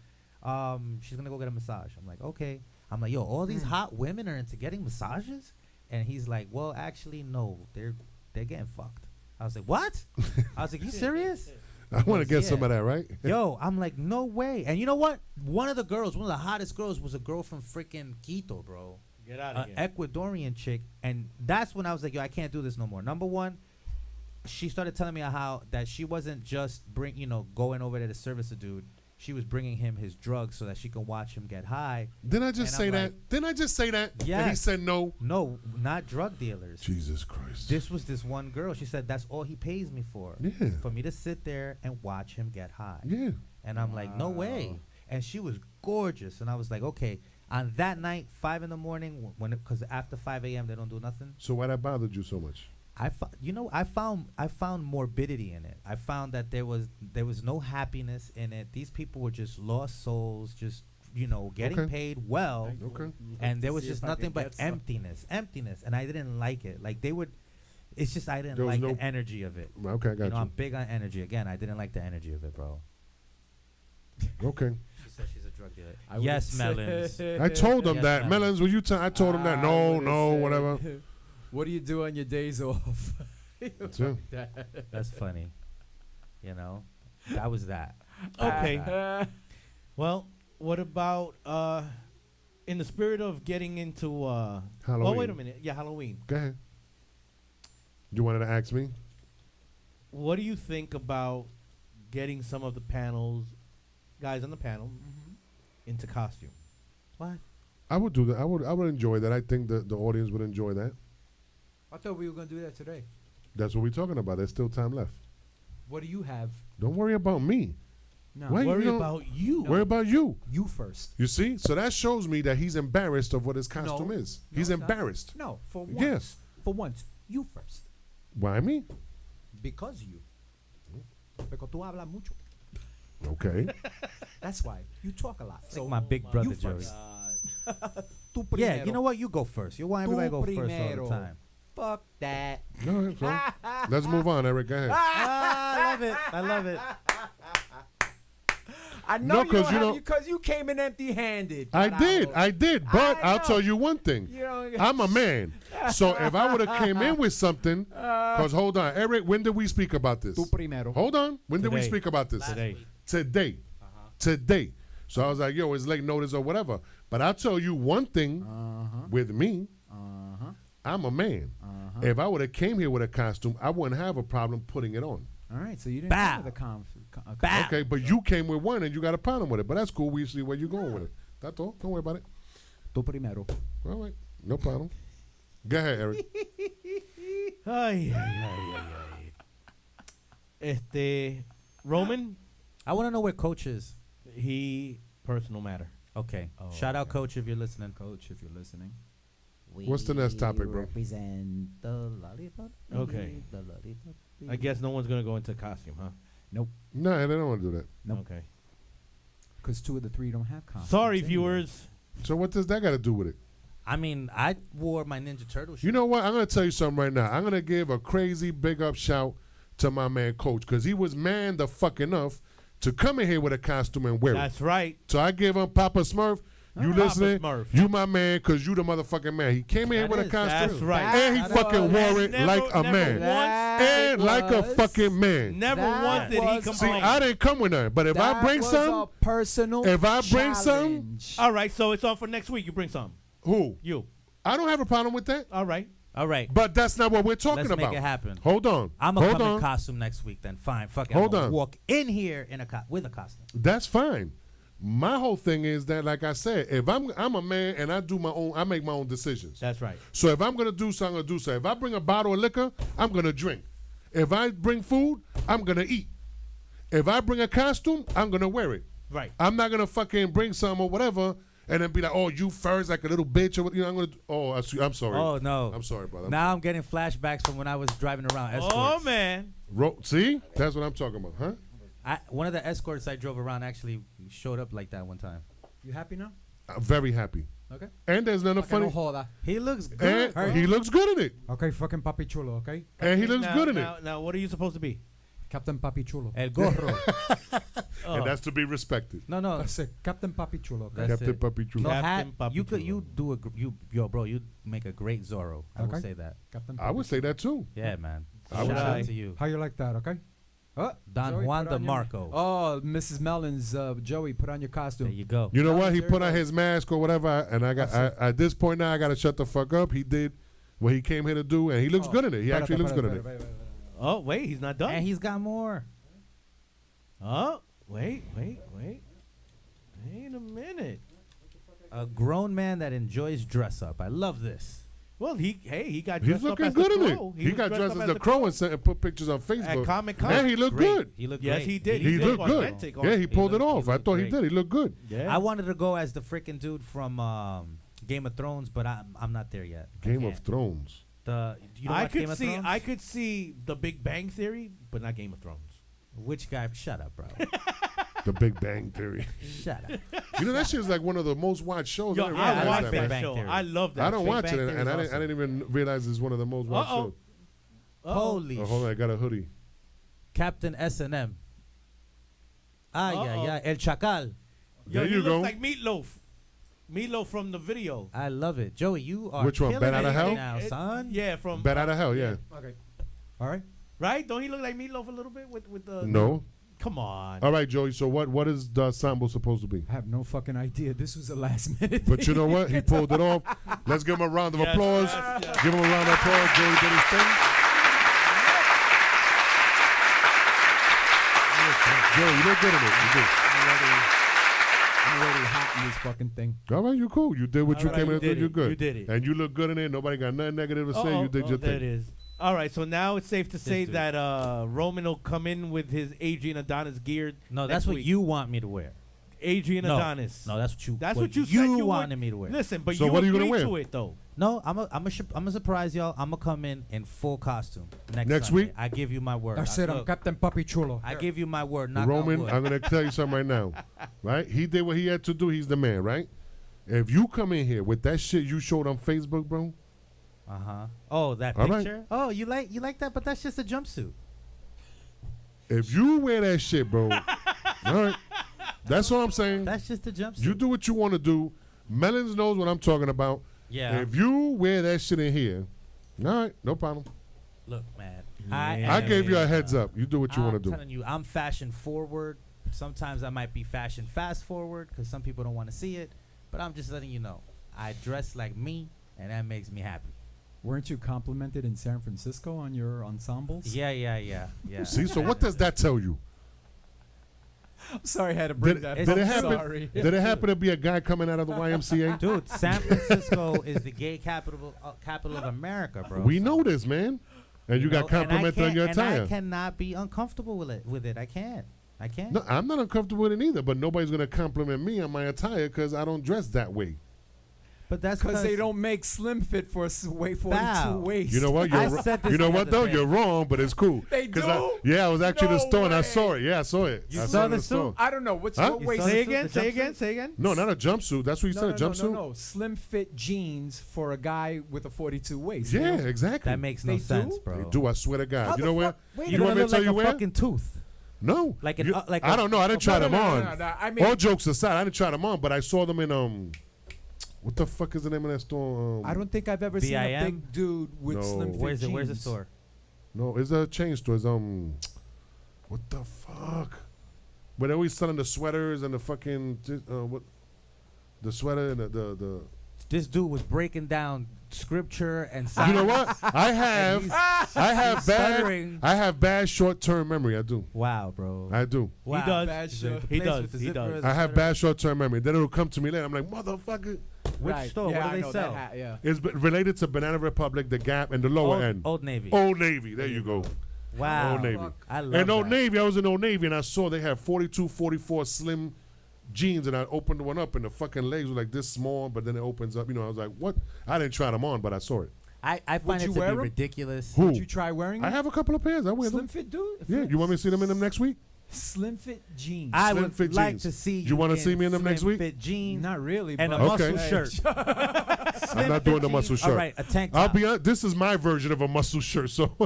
She's going to go get a massage. I'm like, okay. I'm like, yo, all these hot women are into getting massages? And he's like, well, actually, no. They're getting fucked. I was like, what? I was like, you serious? I want to get some of that, right? Yo, I'm like, no way. And you know what? One of the hottest girls was a girl from freaking Quito, bro. Get out of here. here. Ecuadorian chick. And that's when I was like, yo, I can't do this no more. Number one, she started telling me how that she wasn't just going over there to service a dude. She was bringing him his drugs so that she could watch him get high. Didn't I just say that? Didn't I just say that? Yes. And he said no. No, not drug dealers. Jesus Christ. This was this one girl. She said that's all he pays me for. Yeah. For me to sit there and watch him get high. Yeah. And I'm like, no way. And she was gorgeous. And I was like, okay. On that night, 5 in the morning, because after 5 a.m. they don't do nothing. So why that bothered you so much? I found morbidity in it. I found that there was no happiness in it. These people were just lost souls, just getting paid well. Okay. And there was just nothing but emptiness, and I didn't like it. Like they would. It's just I didn't like the energy of it. Okay, I got you. I'm big on energy. Again, I didn't like the energy of it, bro. Okay. She said she's a drug dealer. Yes, Melons. I told him that. Melons, will you I told him that. No, whatever. What do you do on your days off? That's it. That's funny. That was that. Okay. Well, what about in the spirit of getting into Halloween? Well, wait a minute. Yeah, Halloween. Go ahead. You wanted to ask me? What do you think about getting some of the guys on the panel, into costume? What? I would do that. I would enjoy that. I think the audience would enjoy that. I thought we were going to do that today. That's what we're talking about. There's still time left. What do you have? Don't worry about me. No. Worry about you. Worry about you. You first. You see? So that shows me that he's embarrassed of what his costume is. He's embarrassed. No, for once. Yes. For once. You first. Why me? Because you. Porque tú hablas mucho. Okay. That's why. You talk a lot. It's like my big brother, you Joey. first. Yeah, you know what? You go first. You want everybody to go first all the time. Fuck that. No, that's right. Let's move on, Eric. Go ahead. I love it. I love it. I know because you came in empty-handed. I did. But I'll tell you one thing. I'm a man. So if I would have came in with something, because hold on, Eric, when did we speak about this? Tú primero. Hold on. When did we Today. speak about this? Today. Today. So I was like, yo, it's late notice or whatever. But I'll tell you one thing with me. I'm a man. If I would have came here with a costume, I wouldn't have a problem putting it on. All right, so you didn't come with a Okay, but you came with one and you got a problem with it. But that's cool. We see where you're going with it. That's all. Don't worry about it. Tú primero. All right. No problem. Go ahead, Eric. Roman, I want to know where Coach is. he personal matter. Okay. Shout out, Coach, if you're listening. Coach, if you're listening. What's the next topic, bro? Represent the lollipop. Okay. The lollipop. I guess no one's gonna go into costume, huh? Nope. No, they don't want to do that. Nope. Okay. Because 2 of the 3 don't have costumes. Sorry, anyway. viewers. So what does that got to do with it? I mean, I wore my Ninja Turtle shirt. You know what? I'm going to tell you something right now. I'm going to give a crazy big up shout to my man, Coach, because he was man the fuck enough to come in here with a costume and wear it. That's right. So I give him Papa Smurf. You Papa listening? Smurf. You my man, because you the motherfucking man. He came in here with a costume. That's right. And he fucking wore it like a man. And like a fucking man. Never once did he See, complain. I didn't come with nothing. But if I bring some, a personal if I bring some, challenge. All right, so it's on for next week. You bring some. who? You. I don't have a problem with that. All right. All right. But that's not what we're talking Let's about. make it happen. Hold on. I'm going to Hold come on. in costume next week then. Fine. Fuck it. Hold I'm gonna on. walk in here in with a costume. That's fine. My whole thing is that, like I said, if I'm a man and I do my own, I make my own decisions. That's right. So if I'm gonna do something, I'm gonna do something. If I bring a bottle of liquor, I'm gonna drink. If I bring food, I'm gonna eat. If I bring a costume, I'm gonna wear it. Right. I'm not gonna fucking bring some or whatever and then be like, oh, you first, like a little bitch, or what? You know, I'm gonna. Oh, I'm sorry. Oh, no. I'm sorry, brother. Now I'm getting flashbacks from when I was driving around escorts. Oh, man. See, that's what I'm talking about, huh? One of the escorts I drove around actually showed up like that one time. You happy now? I'm very happy. Okay. And there's nothing funny. No joda. He looks good. And he looks good in it. Okay, fucking Papi Chulo, okay? And he looks good in it. Now, what are you supposed to be? Captain Papi Chulo. El gorro. And that's to be respected. No. That's it. Captain Papi Chulo. Okay? That's Captain it. Papi Chulo. No hat. Captain Papi You could. Chulo. You do yo, bro. You make a great Zorro. I Okay. will say that. Captain I would say that too. Yeah, man. I would Shout out say. to you, How you like that, okay? Don Joey, Juan put de on your- Marco. Oh, Mrs. Mellon's Joey, put on your costume. There you go. You know That what? was He very put on nice. his mask or whatever, and I at this point now I got to shut the fuck up. He did what he came here to do, and he looks good in it. He actually looks good in it. Oh, wait. He's not done. And he's got more. Oh, wait. Wait a minute. A grown man that enjoys dress up. I love this. Well, he got He's dressed up looking as good the in it. Crow. He got dressed up as the Crow and put pictures on Facebook. At Comic-Con. And he looked Great. good. He looked Yes, great. he did. He looked good. authentic. Yeah, he pulled it off. I looked thought he great. did. He looked good. Yeah. I wanted to go as the freaking dude from Game of Thrones, but I'm not there yet. I Game of can't. Thrones. You don't watch Game of Thrones? I could see The Big Bang Theory, but not Game of Thrones. Which guy? Shut up, bro. The Big Bang Theory. Shut up. You know, that shit is like one of the most watched shows. Yo, I, I like like Big that Bang show. Theory. I love that. I don't show. watch Bang it, Theory and is I awesome. didn't even realize it's one of the most watched shows. Holy Oh, hold on, I got a hoodie. Captain S&M. Yeah. El Chacal. Yo, There he you looks go. like Meatloaf. Meatloaf from the video. I love it. Joey, you are Which one? killing Bet Outta it Hell? now, son. Yeah, from Bet Out of Hell, yeah. Okay. All right. right. Don't he look like Meatloaf a little bit with the? No. Come on. All right, Joey. So what is the sample supposed to be? I have no fucking idea. This was a last minute. But you know what? He pulled it off. Let's give him a round of Yes, applause. yes. Give him a round of applause. Joey did his thing. Joey, you look good in it. You did. I'm already hot in this fucking thing. All right, you cool. You did what you All came right, in to you do. did You it. good. You did it. And you look good in it. Nobody got nothing negative to say. You did your There thing. it is. All right, so now it's safe to say dude. that Roman will come in with his Adrian Adonis gear. No, next that's what week. you want me to wear. Adrian No. Adonis. No, that's what you. That's what you said you wanted would- me to wear. Listen, but So you what are you gonna agreed wear? to it though. No, I'm a surprise y'all. I'm gonna come in full costume Next Sunday. week? I give you my word. That's it. I'm Look, Captain Papi Chulo. I give you my word. Knock on Roman, wood. I'm going to tell you something right now. Right? He did what he had to do. He's the man, right? If you come in here with that shit you showed on Facebook, bro. Oh, that All right. picture. Oh, you like that? But that's just a jumpsuit. If you wear that shit, bro. All right. That's all I'm saying. That's just a jumpsuit. You do what you want to do. Melons knows what I'm talking about. Yeah. If you wear that shit in here, all right, no problem. Look, man. I gave you a heads up. You do what you want to do. I'm telling you, I'm fashion forward. Sometimes I might be fashion fast forward because some people don't want to see it. But I'm just letting you know. I dress like me, and that makes me happy. Weren't you complimented in San Francisco on your ensembles? Yeah. See, so what does that tell you? I'm sorry I had to bring that Did up. it happen? Sorry. Did it happen to be a guy coming out of the YMCA? Dude, San Francisco is the gay capital of America, bro. We know this, man. And you got know, and I complimented on can't- your and I attire. cannot be uncomfortable with it. I can't. No, I'm not uncomfortable with it either, but nobody's going to compliment me on my attire because I don't dress that way. But that's Because they don't make slim fit for a weight 42 Bow. waist. You know what? I You're said this you know the what other though? day. You're wrong, but it's cool. They 'Cause do? I was actually in the No store and I way. saw it. Yeah, I saw it. You I saw it in the store. suit? I don't know. What's Huh? what You waist? saw Say the again. suit, Say the again. jumpsuit? Say again. No, not a jumpsuit. That's what you said, a jumpsuit? No. Slim fit jeans for a guy with a 42 waist. Yeah, you know? exactly. That makes no They sense, do? bro. They do, I swear to God. How You the know where? fuck- wait a You You're want gonna me to look tell like you a where? fucking tooth. No. Like an- You- like I a- don't know. I didn't try No, them no, no, on. no, no. I mean- All jokes aside, I didn't try them on, but I saw them in what the fuck is the name of that store? I don't think I've ever seen a VIM? big dude with No. slim fit Where's jeans. Where's the store? No, it's a chain store. It's what the fuck? But they're always selling the sweaters and the fucking what? The sweater and the. This dude was breaking down scripture and You know what? I have he's bad. stuttering. I have bad short-term memory. I do. Wow, bro. I do. Wow. He does. Bad shit. He Place does. with the He zipper does. and the I have sweater. bad short-term memory. Then it'll come to me later. I'm like, motherfucker. Which Right. store? Yeah, what I do they know sell? That hat, yeah. It's related to Banana Republic, the Gap, and the lower end. Old Navy. Old Navy. There you go. Wow. Old Navy. I love And Old that. Navy, I was in Old Navy, and I saw they had 42, 44 slim jeans, and I opened one up, and the fucking legs were like this small, but then it opens up. You know, I was like, what? I didn't try them on, but I saw it. I find it you to wear be 'em? ridiculous. Who? Would you try wearing I it? have a couple of pairs. I wear Slim them. fit dude? Yeah, you want me to see them in them next week? Slim fit jeans. I Slim would fit like jeans. to see You wanna in see me in them next slim week? Fit jeans Not really. and a but Okay. muscle shirt. I'm not doing the muscle shirt. All right, a tank I'll top. be honest, this is my version of a muscle shirt, so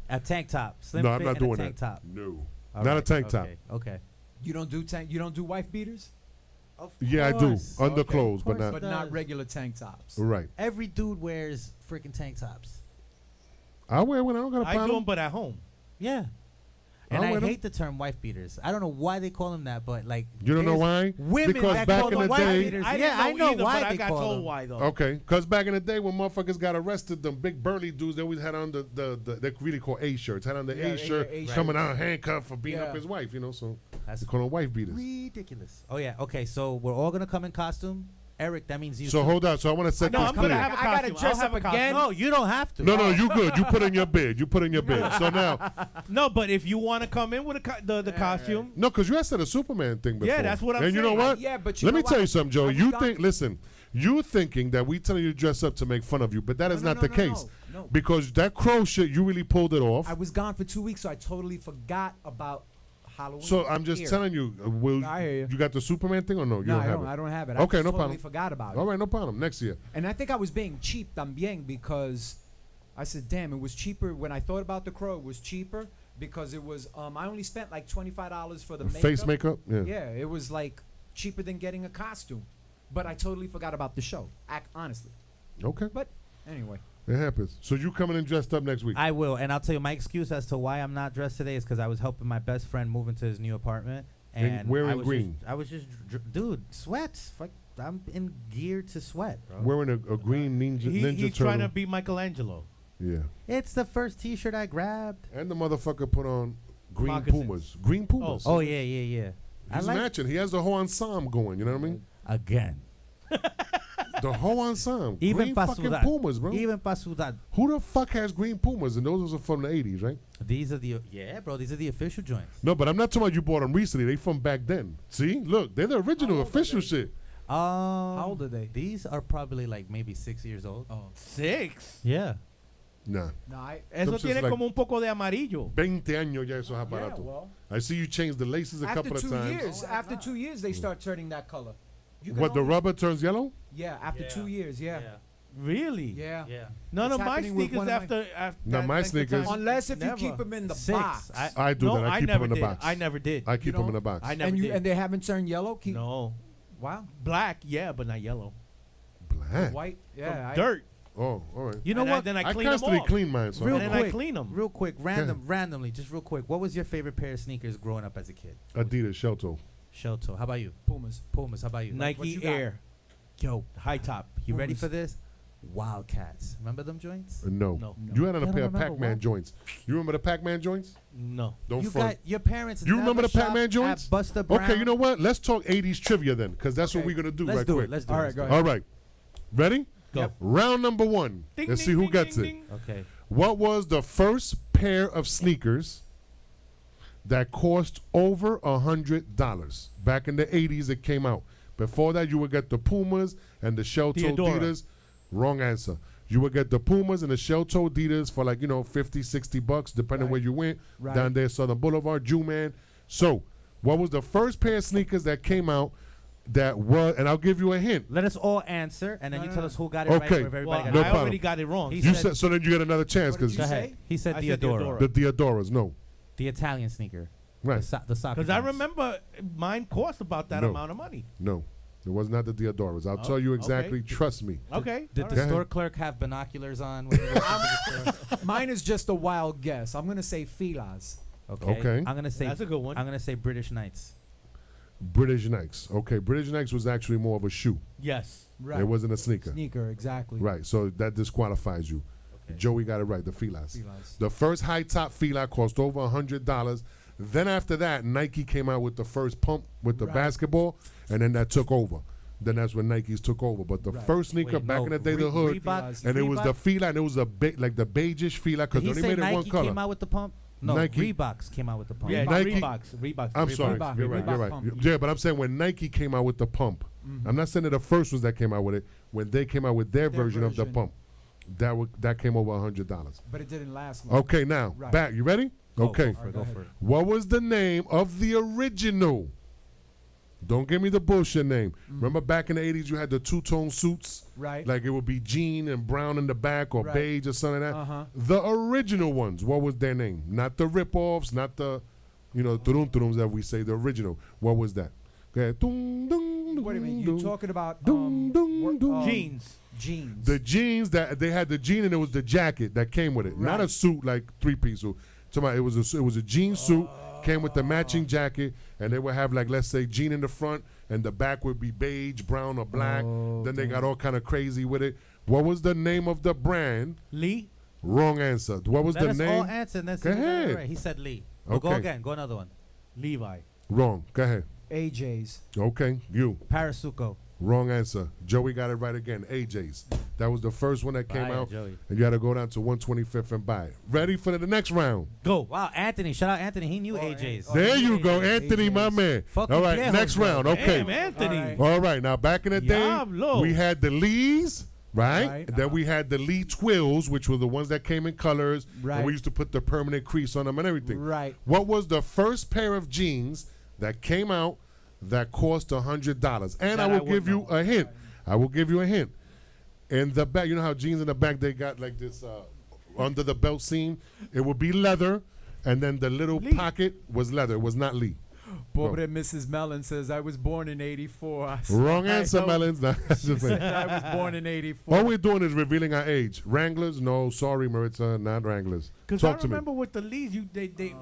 A tank top. Slim no, fit I'm not and doing a tank that. top. No, All not a right, tank top. okay, Okay. You don't do wife beaters? Yeah, I do course. underclothes, Of but course not But does. not regular tank tops. right. Every dude wears freaking tank tops. I wear when I don't got a I do problem. them, but at home. Yeah. And I'll I wear them. hate the term wife beaters. I don't know why they call them that, but like You don't know there's why? Women Because that back call in them the wife day- beaters. I yeah, I didn't know either, why but I they got call told them. why though. Okay, because back in the day when motherfuckers got arrested, them big burly dudes, they always had on the they really call A shirts, had on the Yeah, A shirt, A shirt. coming out handcuffed for beating Yeah. up his wife, you know, so That's they call them wife beaters. ridiculous. Oh yeah. Okay. So we're all gonna come in costume. Eric, that means you. So hold on. So I want to set No, this I'm gonna clear. have a I gotta costume. dress I'll have up a costume. again? No, you don't have to. No, you good. You put in your bid. You put in your bid. So now, No, but if you want to come in with the costume, no, because you had said a Superman thing before. Yeah, that's what I'm And you know saying. what? Yeah, but you let know me tell what? you something, Joe. I was You gone- think? Listen, you thinking that we telling you to dress up to make fun of you, but that is not the case. No. Because that crow shit, you really pulled it off. I was gone for 2 weeks, so I totally forgot about Halloween. So I'm just here. telling you, will I hear you. got the Superman thing or no? You No, don't I have don't. it. I don't have it. Okay, I no totally problem. forgot about it. All right, no problem. Next year. And I think I was being cheap también because I said, damn, it was cheaper. When I thought about the crow, it was cheaper because it was, I only spent like $25 for the makeup. Face makeup? Yeah. Yeah, it was like cheaper than getting a costume. But I totally forgot about the show, honestly. Okay. But anyway. It happens. So you coming in dressed up next week? I will, and I'll tell you my excuse as to why I'm not dressed today is because I was helping my best friend move into his new apartment, and wearing I was green. I was just, dude, sweats. Fuck, I'm in gear to sweat, bro. Wearing a green ninja he's turtle. trying to be Michelangelo. Yeah. It's the first T-shirt I grabbed. And the motherfucker put on green Moccasins. Pumas. Green Pumas. Oh yeah. He's matching. He has the whole ensemble going. You know what I mean? Again. The whole ensemble. Even green pa' fucking sudar. Pumas, bro. Even pa' sudar. Who the fuck has green Pumas? And those are from the 80s, right? These are the bro. These are the official joints. No, but I'm not talking about you bought them recently. They from back then. See? Look, they're the original official shit. How old are they? These are probably like maybe 6 years old. Oh. 6. Yeah. Nah. No, Eso Entonces, tiene like- como un poco de amarillo. 20 años ya esos aparatos. well. I see you changed the laces a After couple of 2 times. years, after 2 years, they start turning that color. You can What, the only- rubber turns yellow? Yeah, after 2 years, yeah. Really? Yeah. No, It's my happening with sneakers one of after. No, my length of sneakers- time, Unless if never. you keep them in the 6. box. I do no, that. I keep never them in the did. box. I never did. I keep them in the box. I never and you did. and they haven't turned yellow. No. Wow. Black, yeah, but not yellow. Black. White. From Yeah. dirt. Oh, all right. You know And what? Then I I clean them constantly off. clean mine. So Real And then I quick, clean 'em. Real quick, randomly, just real quick. What was your favorite pair of sneakers growing up as a kid? Adidas Shelto. Shelto. How about you? Pumas. Pumas. How about you? what Nike you got? Air. Yo, High top. you ready Pumas. for this? Wildcats. Remember them joints? No. No. You had on a You pair don't of remember Pac-Man what? joints. You remember the Pac-Man joints? No. Don't You front. got your parents. You remember never the Pac-Man shopped joints? At Buster Brown. Okay, you know what? Let's talk 80s trivia then, because that's what Okay. we're going to do Let's right do quick. it. Let's do All it. right, Let's go do ahead. All right. Ready? Go. Round number 1. Ding, Let's ding, see who ding, gets ding, it. ding. it. Okay. What was the first pair of sneakers that cost over $100? Back in the 80s, it came out. Before that, you would get the Pumas and the shell-toe Theodora. Adidas. Wrong answer. You would get the Pumas and the shell-toe Adidas for like, $50, $60, depending where you went. Right. Down there, Southern Boulevard, Jew-Man. So, what was the first pair of sneakers that came out that was, and I'll give you a hint. Let us all answer, and then you tell us who got it Okay. right. Or if everybody Well, got No it I right. already got it wrong. He You said- said, so then you get another chance What did because you Go say? ahead. He said I said Theodora. the Diodoras, no. The Italian sneaker. Right. The soccer. Because I pants. remember mine cost about that No. amount of money. No. It was not the Diodoras. I'll tell you exactly. okay. Trust me. Okay. Did all the right. store clerk have binoculars on? When he walked into the store? Mine is just a wild guess. I'm gonna say Filas. Okay. I'm gonna say That's a good one. I'm gonna say British Knights. British Nikes. Okay. British Nikes was actually more of a shoe. Yes. Right. It wasn't a sneaker. Sneaker, exactly. Right. So that disqualifies you. Joey got it right. The Filas. Filas. The first high top Fila cost over $100. Then after that, Nike came out with the first pump with the Right. basketball, and then that took over. Then that's when Nikes took over. But the Right. first sneaker Wait, back no, in the day, the hood, Reebok- and it was the Reebok? Fila, and it was a like the beigeish Fila Did because he they only say made it one Nike color. came out with the pump? No, Nike- Reeboks came out with the pump. Yeah, Nike- Reeboks. I'm sorry. Reebok, You're right. Reebok You're right. pump. Yeah, but I'm saying when Nike came out with the pump, I'm not saying that the first ones that came out with it. When they came out with their version of the version. pump, that came over $100. But it didn't last long. Okay, now Right. back. You ready? Okay. Go for it. Go for it. What was the name of the original? Don't give me the bullshit name. Remember back in the 80s, you had the two-tone suits? Right. Like it would be jean and brown in the back or Right. beige or something like that. Uh-huh. The original ones, what was their name? Not the rip-offs, not the, turum-turums that we say, the original. What was that? Okay. Dum, dum, Wait a minute. dum, You're talking about dum, dum, dum. Jeans. Jeans. The jeans that they had the jean and it was the jacket that came with it, not a Right. suit like three-piece suit. It was a jean suit, came with the matching jacket, and they would have like let's say jean in the front and the back would be beige, brown, or black. Then they got all kind of crazy with it. What was the name of the brand? Lee. Wrong answer. What was Let the us name? all answer. And then see Go who got it ahead. right. He said Lee. Well, go Okay. again. Go another one. Levi. Wrong. Go ahead. AJ's. Okay, you. Parasuco. Wrong answer. Joey got it right again. AJ's. That was the first one that came out. Joey. And you had to go down to 125th and buy it. Ready for the next round? Go. Wow, Anthony. Shout out Anthony. He knew AJ's. There you go. Anthony, my man. Fuck All you, right, viejos, next bro. round. Okay. Damn, Anthony. All right. Now, back in the day, Diablo. we had the Lees, right? Right. Then we had the Lee Twills, which were the ones that came in colors. Right. And we used to put the permanent crease on them and everything. Right. What was the first pair of jeans that came out that cost $100? And I will give you a hint. I will give you a hint. In the back, you know how jeans in the back, they got like this under the belt seam? It would be leather, and then the little pocket was leather. It was not Lee. Pobre Mrs. Mellon says, I was born in 84. I said, Wrong answer, I Mellons. No, just like- I was born in 84. all we're doing is revealing our age. Wranglers? No, sorry, Maritza, not Wranglers. Because I Talk to me. remember with the Lees,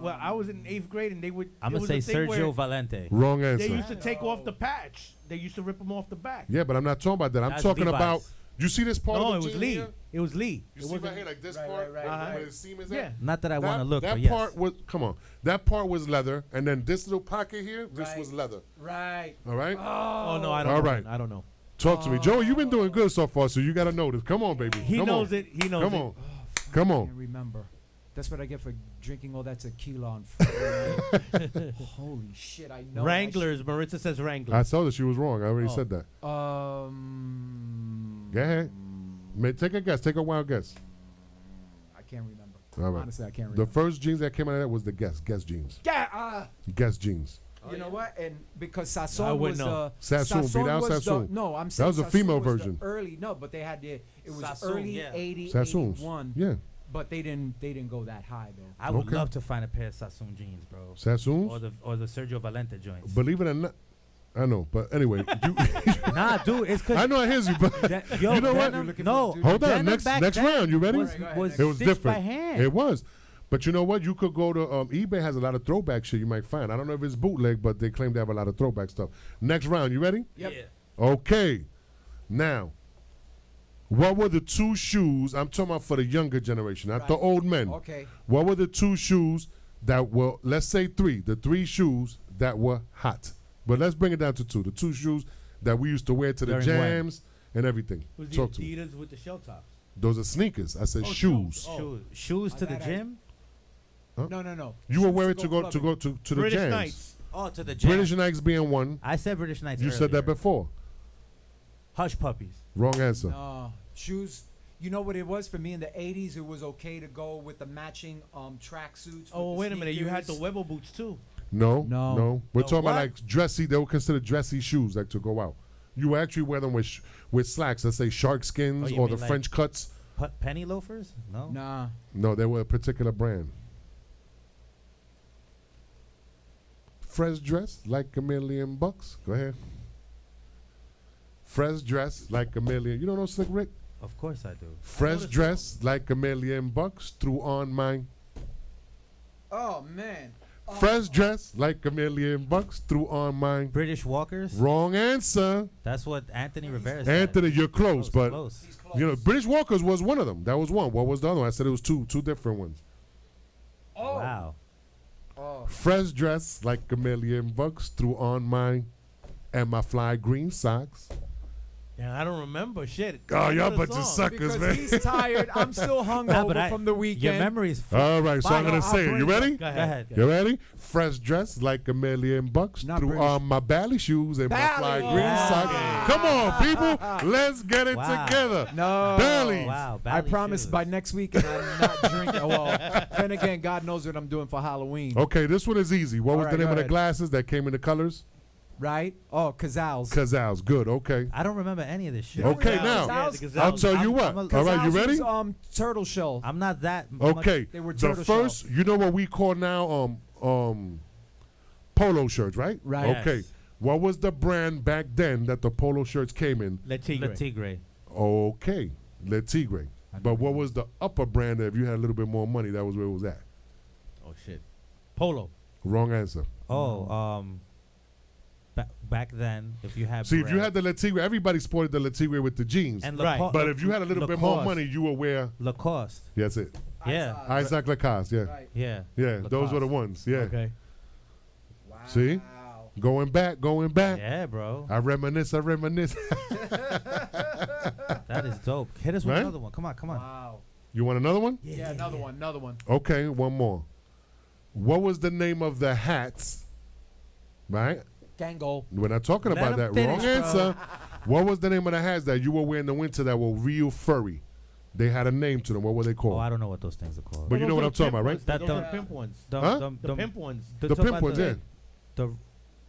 well, I was in 8th grade and they would. I'm going to say Sergio Valente. Wrong They answer. used to take off the patch. They used to rip them off the back. Yeah, but I'm not talking about that. I'm That's talking Levi's. about. You see this part No, of it the was jean Lee. here? It was Lee. You It see wasn't- right here, like this part, where the seam is Yeah. at? Not that I want to look, That but yes. part was, come on. That part was leather, and then this little pocket here, this was leather. Right. All right? Oh, no, I don't All know. right. I don't know. Talk to me. Joey, you've been doing good so far, so you got to know this. Come on, baby. He Come knows on. it. He knows Come it. on. Come I on. can't remember. That's what I get for drinking all that tequila on Friday. Holy shit, I know. Wranglers. Maritza says Wranglers. I saw that she was wrong. I already said that. Go ahead. Take a guess. Take a wild guess. I can't remember. All right. Honestly, I can't The remember. first jeans that came out of that was the Guess jeans. Yeah, Guess jeans. you know what? And because I Sassoon wouldn't was know. Sassoon, beat out was the, Sassoon. no, I'm That saying was a Sassoon female was the version. early, no, but they had it was Sassoon, early yeah. 80, Sassoons. 81. Yeah. But they didn't go that high though. I would Okay. love to find a pair of Sassoon jeans, bro. Sassoons? Or the Sergio Valente joints. Believe it or not, I know, but anyway, Nah, dude, it's cause I know I hear you, but yo, you know what? denim- no, Hold on, denim next back next then round. You ready? was It was stitched different. by hand. It was, but you know what? You could go to eBay has a lot of throwback shit you might find. I don't know if it's bootleg, but they claim they have a lot of throwback stuff. Next round, you ready? Yep. Yeah. Okay. Now, what were the two shoes? I'm talking about for the younger generation, not the old men. Okay. What were the two shoes that were, let's say three, the three shoes that were hot? But let's bring it down to two. The two shoes that we used to wear to the During when? jams and everything. It was the Talk to me. Adidas with the shell tops. Those are sneakers. I said shoes. Shoes to the gym? Huh? No. You were Shoes wearing to go clubbing. to the British jams. Knights. Oh, to the gym. British Knights being one. I said British Knights. You said that earlier. before. Hush puppies. Wrong answer. No. Shoes. You know what it was for me in the 80s? It was okay to go with the matching tracksuits. Oh, wait a minute. You had the sneakers. Webber boots too. No. We're No, talking about what? like dressy. They were considered dressy shoes, like to go out. You actually wear them with slacks. Let's say shark skins Oh, you or the mean like- French cuts. Penny loafers? No. Nah. No, they were a particular brand. Fresh dress like $1,000,000. Go ahead. Fresh dress like $1,000,000. You don't know Slick Rick? Of course I do. Fresh dress like $1,000,000 threw on mine. Oh man. Fresh dress like $1,000,000 threw on mine. British Walkers? Wrong answer. That's what Anthony Rivera said. Anthony, you're close, but close. you know, British Walkers was one of them. That was one. What was the other one? I said it was two different ones. Oh. Wow. Oh. Fresh dress like $1,000,000 threw on mine, and my fly green socks. Yeah, I don't remember shit. Oh, y'all Another bunch of song. suckers, Because man. he's tired. I'm still hungover from the weekend. Your memory's All right, so I'm gonna say it. You ready? Go ahead. You ready? Fresh dress like $1,000,000 Not threw British. on my bally shoes and my fly Bally. green Wow. socks. Come on, people, let's get it Wow. together. No. Bellies. Wow. I Bally promise shoes. by next week I'm not drinking. Well, then again, God knows what I'm doing for Halloween. Okay, this one is easy. What All was right, the name go of the ahead. glasses that came in the colors? Right? Oh, Cazals. Cazals. Good. Okay. I don't remember any of this shit. Okay, remember now Cazals? Yeah, the I'll Cazals. tell you what. I'm a- All right, you Cazals ready? was, turtle shell. I'm not that. Okay. They were The turtle first, you know what we call now polo shirts, right? Right. Okay. Yes. What was the brand back then that the polo shirts came in? Le Tigre. Le Tigre. Okay, Le Tigre. But what was the upper brand that if you had a little bit more money, that was where it was at? Oh shit. Polo. Wrong answer. Oh, back then, if you had See, if you had the Le Tigre, everybody sported the Le Tigre with the jeans. and Right. But if you had a little bit more Lacoste. money, you would wear. Lacoste. That's it. Yeah. Isaac Lacoste. Yeah. Right. Yeah. Yeah. Those were the Lacoste. ones. Yeah. Okay. Wow. See? Going back. Yeah, bro. I reminisce. That is dope. Hit us with Right? another one. Come on. Wow. You want another one? Yeah, another one. Okay, one more. What was the name of the hats? Right? Gango. We're not talking Let about that. him finish, Wrong bro. answer. What was the name of the hats that you were wearing in the winter that were real furry? They had a name to them. What were they called? Oh, I don't know what those things are called. But you know what I'm talking about, right? Those are the pimp ones. Huh? The pimp ones. The pimp ones, yeah.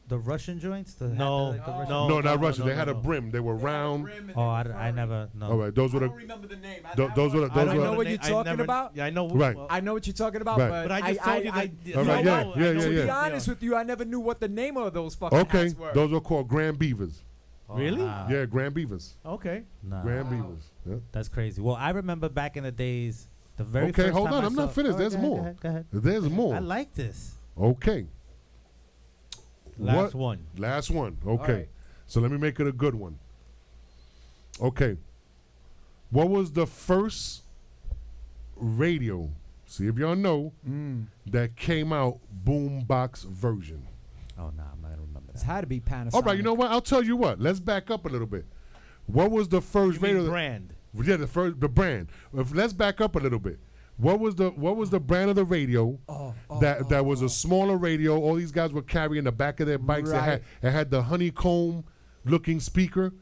The Russian joints? No, No, not Russian. They had a brim. They were round. Oh, I never know. All right, those were the. I don't remember the name. Those were the. I don't know what you're talking about. Yeah, I know. Right. I know what you're talking about, Right. but But I just told you that. All right, yeah. To be honest with you, I never knew what the name of those fucking Okay, hats were. those were called Grand Beavers. Really? Wow. Yeah, Grand Beavers. Okay. Nah. Grand Beavers. Yeah. That's crazy. Well, I remember back in the days, the very Okay, first hold time on. I I'm not saw- finished. All right, There's go ahead, more. Go ahead, go ahead. There's more. I like this. Okay. Last one. Last one. Okay. right. So let me make it a good one. Okay. What was the first radio, see if y'all know, that came out boombox version? Oh, no, I'm not going to remember It's that. had to be Panasonic. All right, you know what? I'll tell you what. Let's back up a little bit. What was the first You mean radio? brand. Yeah, the brand. Let's back up a little bit. What was the brand of the radio that was a smaller radio? All these guys were carrying the back of their bikes. Right. It had the honeycomb looking speaker.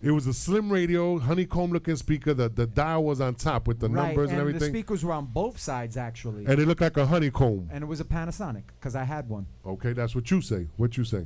It was a slim radio, honeycomb looking speaker. The dial was on top with the numbers and everything. The speakers were on both sides actually. And it looked like a honeycomb. And it was a Panasonic because I had one. Okay, that's what you say. What you say?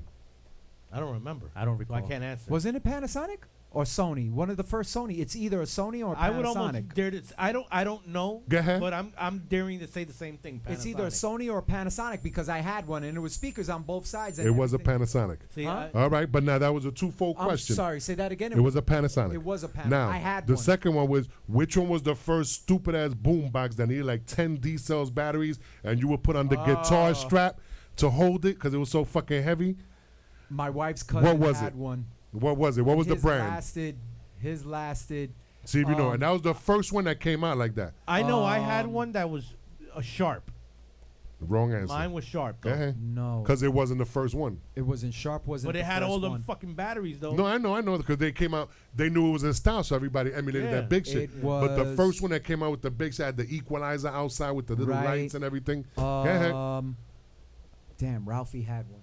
I don't remember. I don't So recall. I can't answer. Wasn't it Panasonic or Sony? One of the first Sony. It's either a Sony or a Panasonic. I would almost dare to. I don't know. Go ahead. But I'm daring to say the same thing. Panasonic. It's either a Sony or a Panasonic because I had one and there was speakers on both sides. And It was a everything. Panasonic. See, Huh? All right, but now that was a twofold I'm question. sorry, say that again. It was a Panasonic. It was a Panasonic. Now, I had the one. second one was, which one was the first stupid ass boom box that needed like 10 D cells batteries and you would put on the guitar strap to hold it because it was so fucking heavy? My wife's cousin What was had it? one. What was it? What was the brand? His lasted. See if you know. And that was the first one that came out like that. I know I had one that was a sharp. Wrong answer. Mine was sharp. Go ahead. No. Because it wasn't the first one. It wasn't sharp, wasn't But it the had first all them one. fucking batteries though. No, I know, because they came out. They knew it was in style, so everybody emulated Yeah. that big shit. It But the was- first one that came out with the big shit had the equalizer outside with the little Right. lights and everything. Go ahead. Damn, Ralphie had one.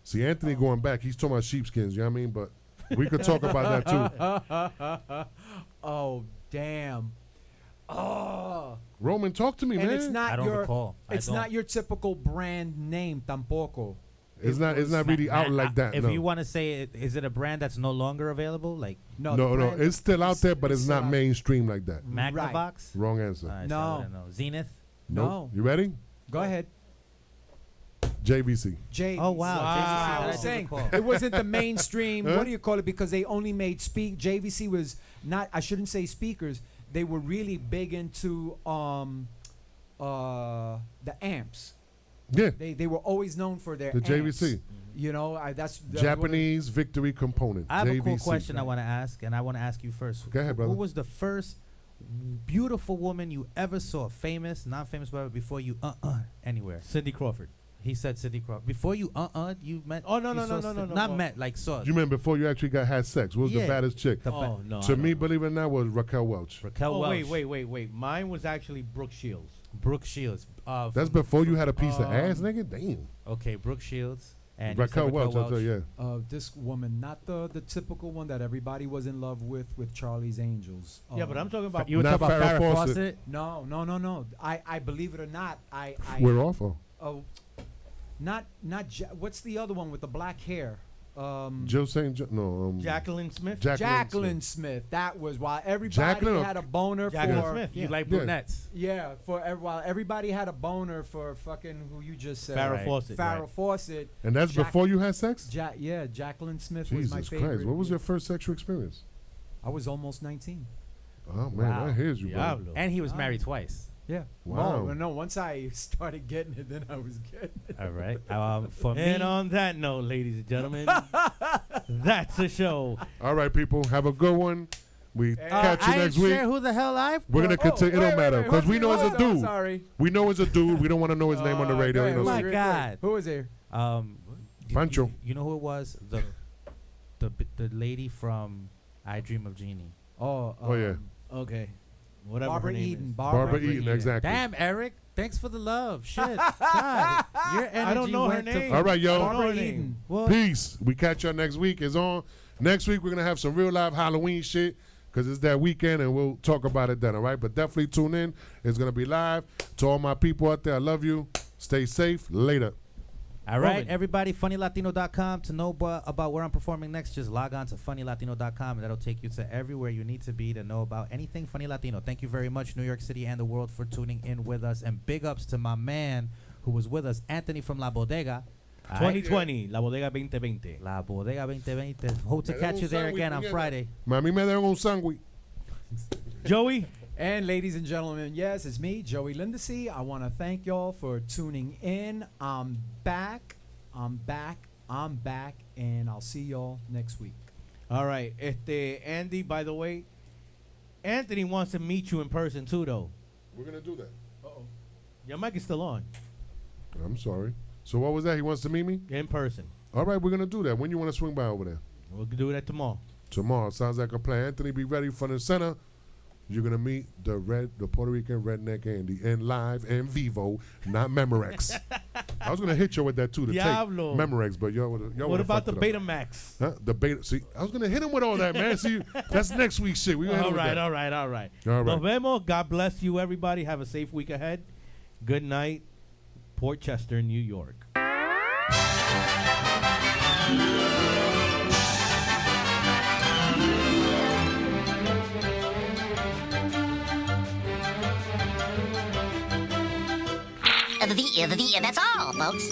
See, Anthony going back, he's talking about sheepskins, you know what I mean? But we could talk about that too. Oh, damn. Oh. Roman, talk to me, And man. it's not I don't your recall. I it's don't. not your typical brand name tampoco. It's not really out like that. If no. you want to say it, is it a brand that's no longer available? Like No, no, the no, brand it's still out there, but it's still not out. mainstream like that. Magnavox? Wrong answer. All right, No. so I wouldn't know. Zenith? Nope. No. You ready? Go ahead. JVC. JVC. Oh, wow. JVC, I that I was do saying recall. it wasn't the mainstream. Huh? What do you call it? Because they only made JVC was not. I shouldn't say speakers. They were really big into the amps. Yeah. They were always known for their The amps. JVC. You know, that's Japanese Victory Component. I have JVC. a cool question I want to ask, and I want to ask you first. Go ahead, brother. Who was the first beautiful woman you ever saw, famous, non-famous, whatever, before you anywhere? Cindy Crawford. He said Cindy Crawford. Before you you met. Oh, no, you no, saw no, no, no, Not no. met, like saw. You mean before you actually had sex? What was the Yeah. baddest chick? Oh no. To me, believe it or not, was Raquel Welch. Raquel Oh Welch. wait. Mine was actually Brooke Shields. Brooke Shields. That's before you had a piece of ass, nigga? Damn. Okay, Brooke Shields. And you said Raquel Welch, I'll tell you, yeah. This woman, not the typical one that everybody was in love with Charlie's Angels. Yeah, but I'm talking about. You were Not talking about Farrah Farrah Fawcett. Fawcett? No. I believe it or not, I We're off. Oh. Oh, not what's the other one with the black hair? Jill St. No. Jacqueline Smith. Jacqueline Smith. That was while everybody Jacqueline or- had a boner Jacqueline for. Smith. You Yeah. like Yeah. brunettes? Yeah, while everybody had a boner for fucking who you just said. Farrah Right. Fawcett. Farrah right. Fawcett. And that's Jack- before you had sex? Yeah, Jacqueline Smith was my Jesus favorite. Christ. What was your first sexual experience? I was almost 19. Oh, man, Wow. I hears you, bro. Diablo. And he was married twice. Yeah. Wow. Oh, no, once I started getting it, then I was getting it. All right. For me, And on that note, ladies and gentlemen, that's a show. All right, people. Have a good one. We catch you I next ain't week. sure who the hell I've. We're going to continue. It don't matter. Because we know it's a dude. Sorry. We know it's a dude. We don't want to know his name on the radio. go You know, ahead. My so- God. Who was there? Pancho. You know who it was? The lady from I Dream of Jeannie. Oh, yeah. Okay. Whatever Barbara her name Eden. is. Barbara Eden, exactly. Damn, Eric. Thanks for the love. Shit. God, your energy I don't know her went to name. All right, yo. Barbara Eden. Peace. We catch y'all next week. It's on. Next week, we're going to have some real live Halloween shit because it's that weekend, and we'll talk about it then, all right? But definitely tune in. It's going to be live. To all my people out there, I love you. Stay safe. Later. All right, everybody, funnylatino.com. To know about where I'm performing next, just log on to funnylatino.com, and that'll take you to everywhere you need to be to know about anything Funny Latino. Thank you very much, New York City and the world, for tuning in with us. And big ups to my man who was with us, Anthony from La Bodega. 2020, La Bodega 2020. La Bodega 2020. Hope to catch you there again on Friday. Mami me dieron un sándwich. Joey. And ladies and gentlemen, yes, it's me, Joey Lindesy. I want to thank y'all for tuning in. I'm back, and I'll see y'all next week. All right. Andy, by the way, Anthony wants to meet you in person too, though. We're going to do that. Uh-oh. Your mic is still on. I'm sorry. So what was that? He wants to meet me? In person. All right, we're going to do that. When you want to swing by over there? We'll do that tomorrow. Tomorrow. Sounds like a plan. Anthony, be ready front and center. You're going to meet the Puerto Rican redneck Andy in live and vivo, not Memorex. I was going to hit you with that too, the Diablo. tape Memorex, but y'all What about the Betamax? Huh? The Beta. See, I was going to hit him with all that, man. See, that's next week's shit. All right. Nos vemos. God bless you, everybody. Have a safe week ahead. Good night. Port Chester, New York. That's all, folks.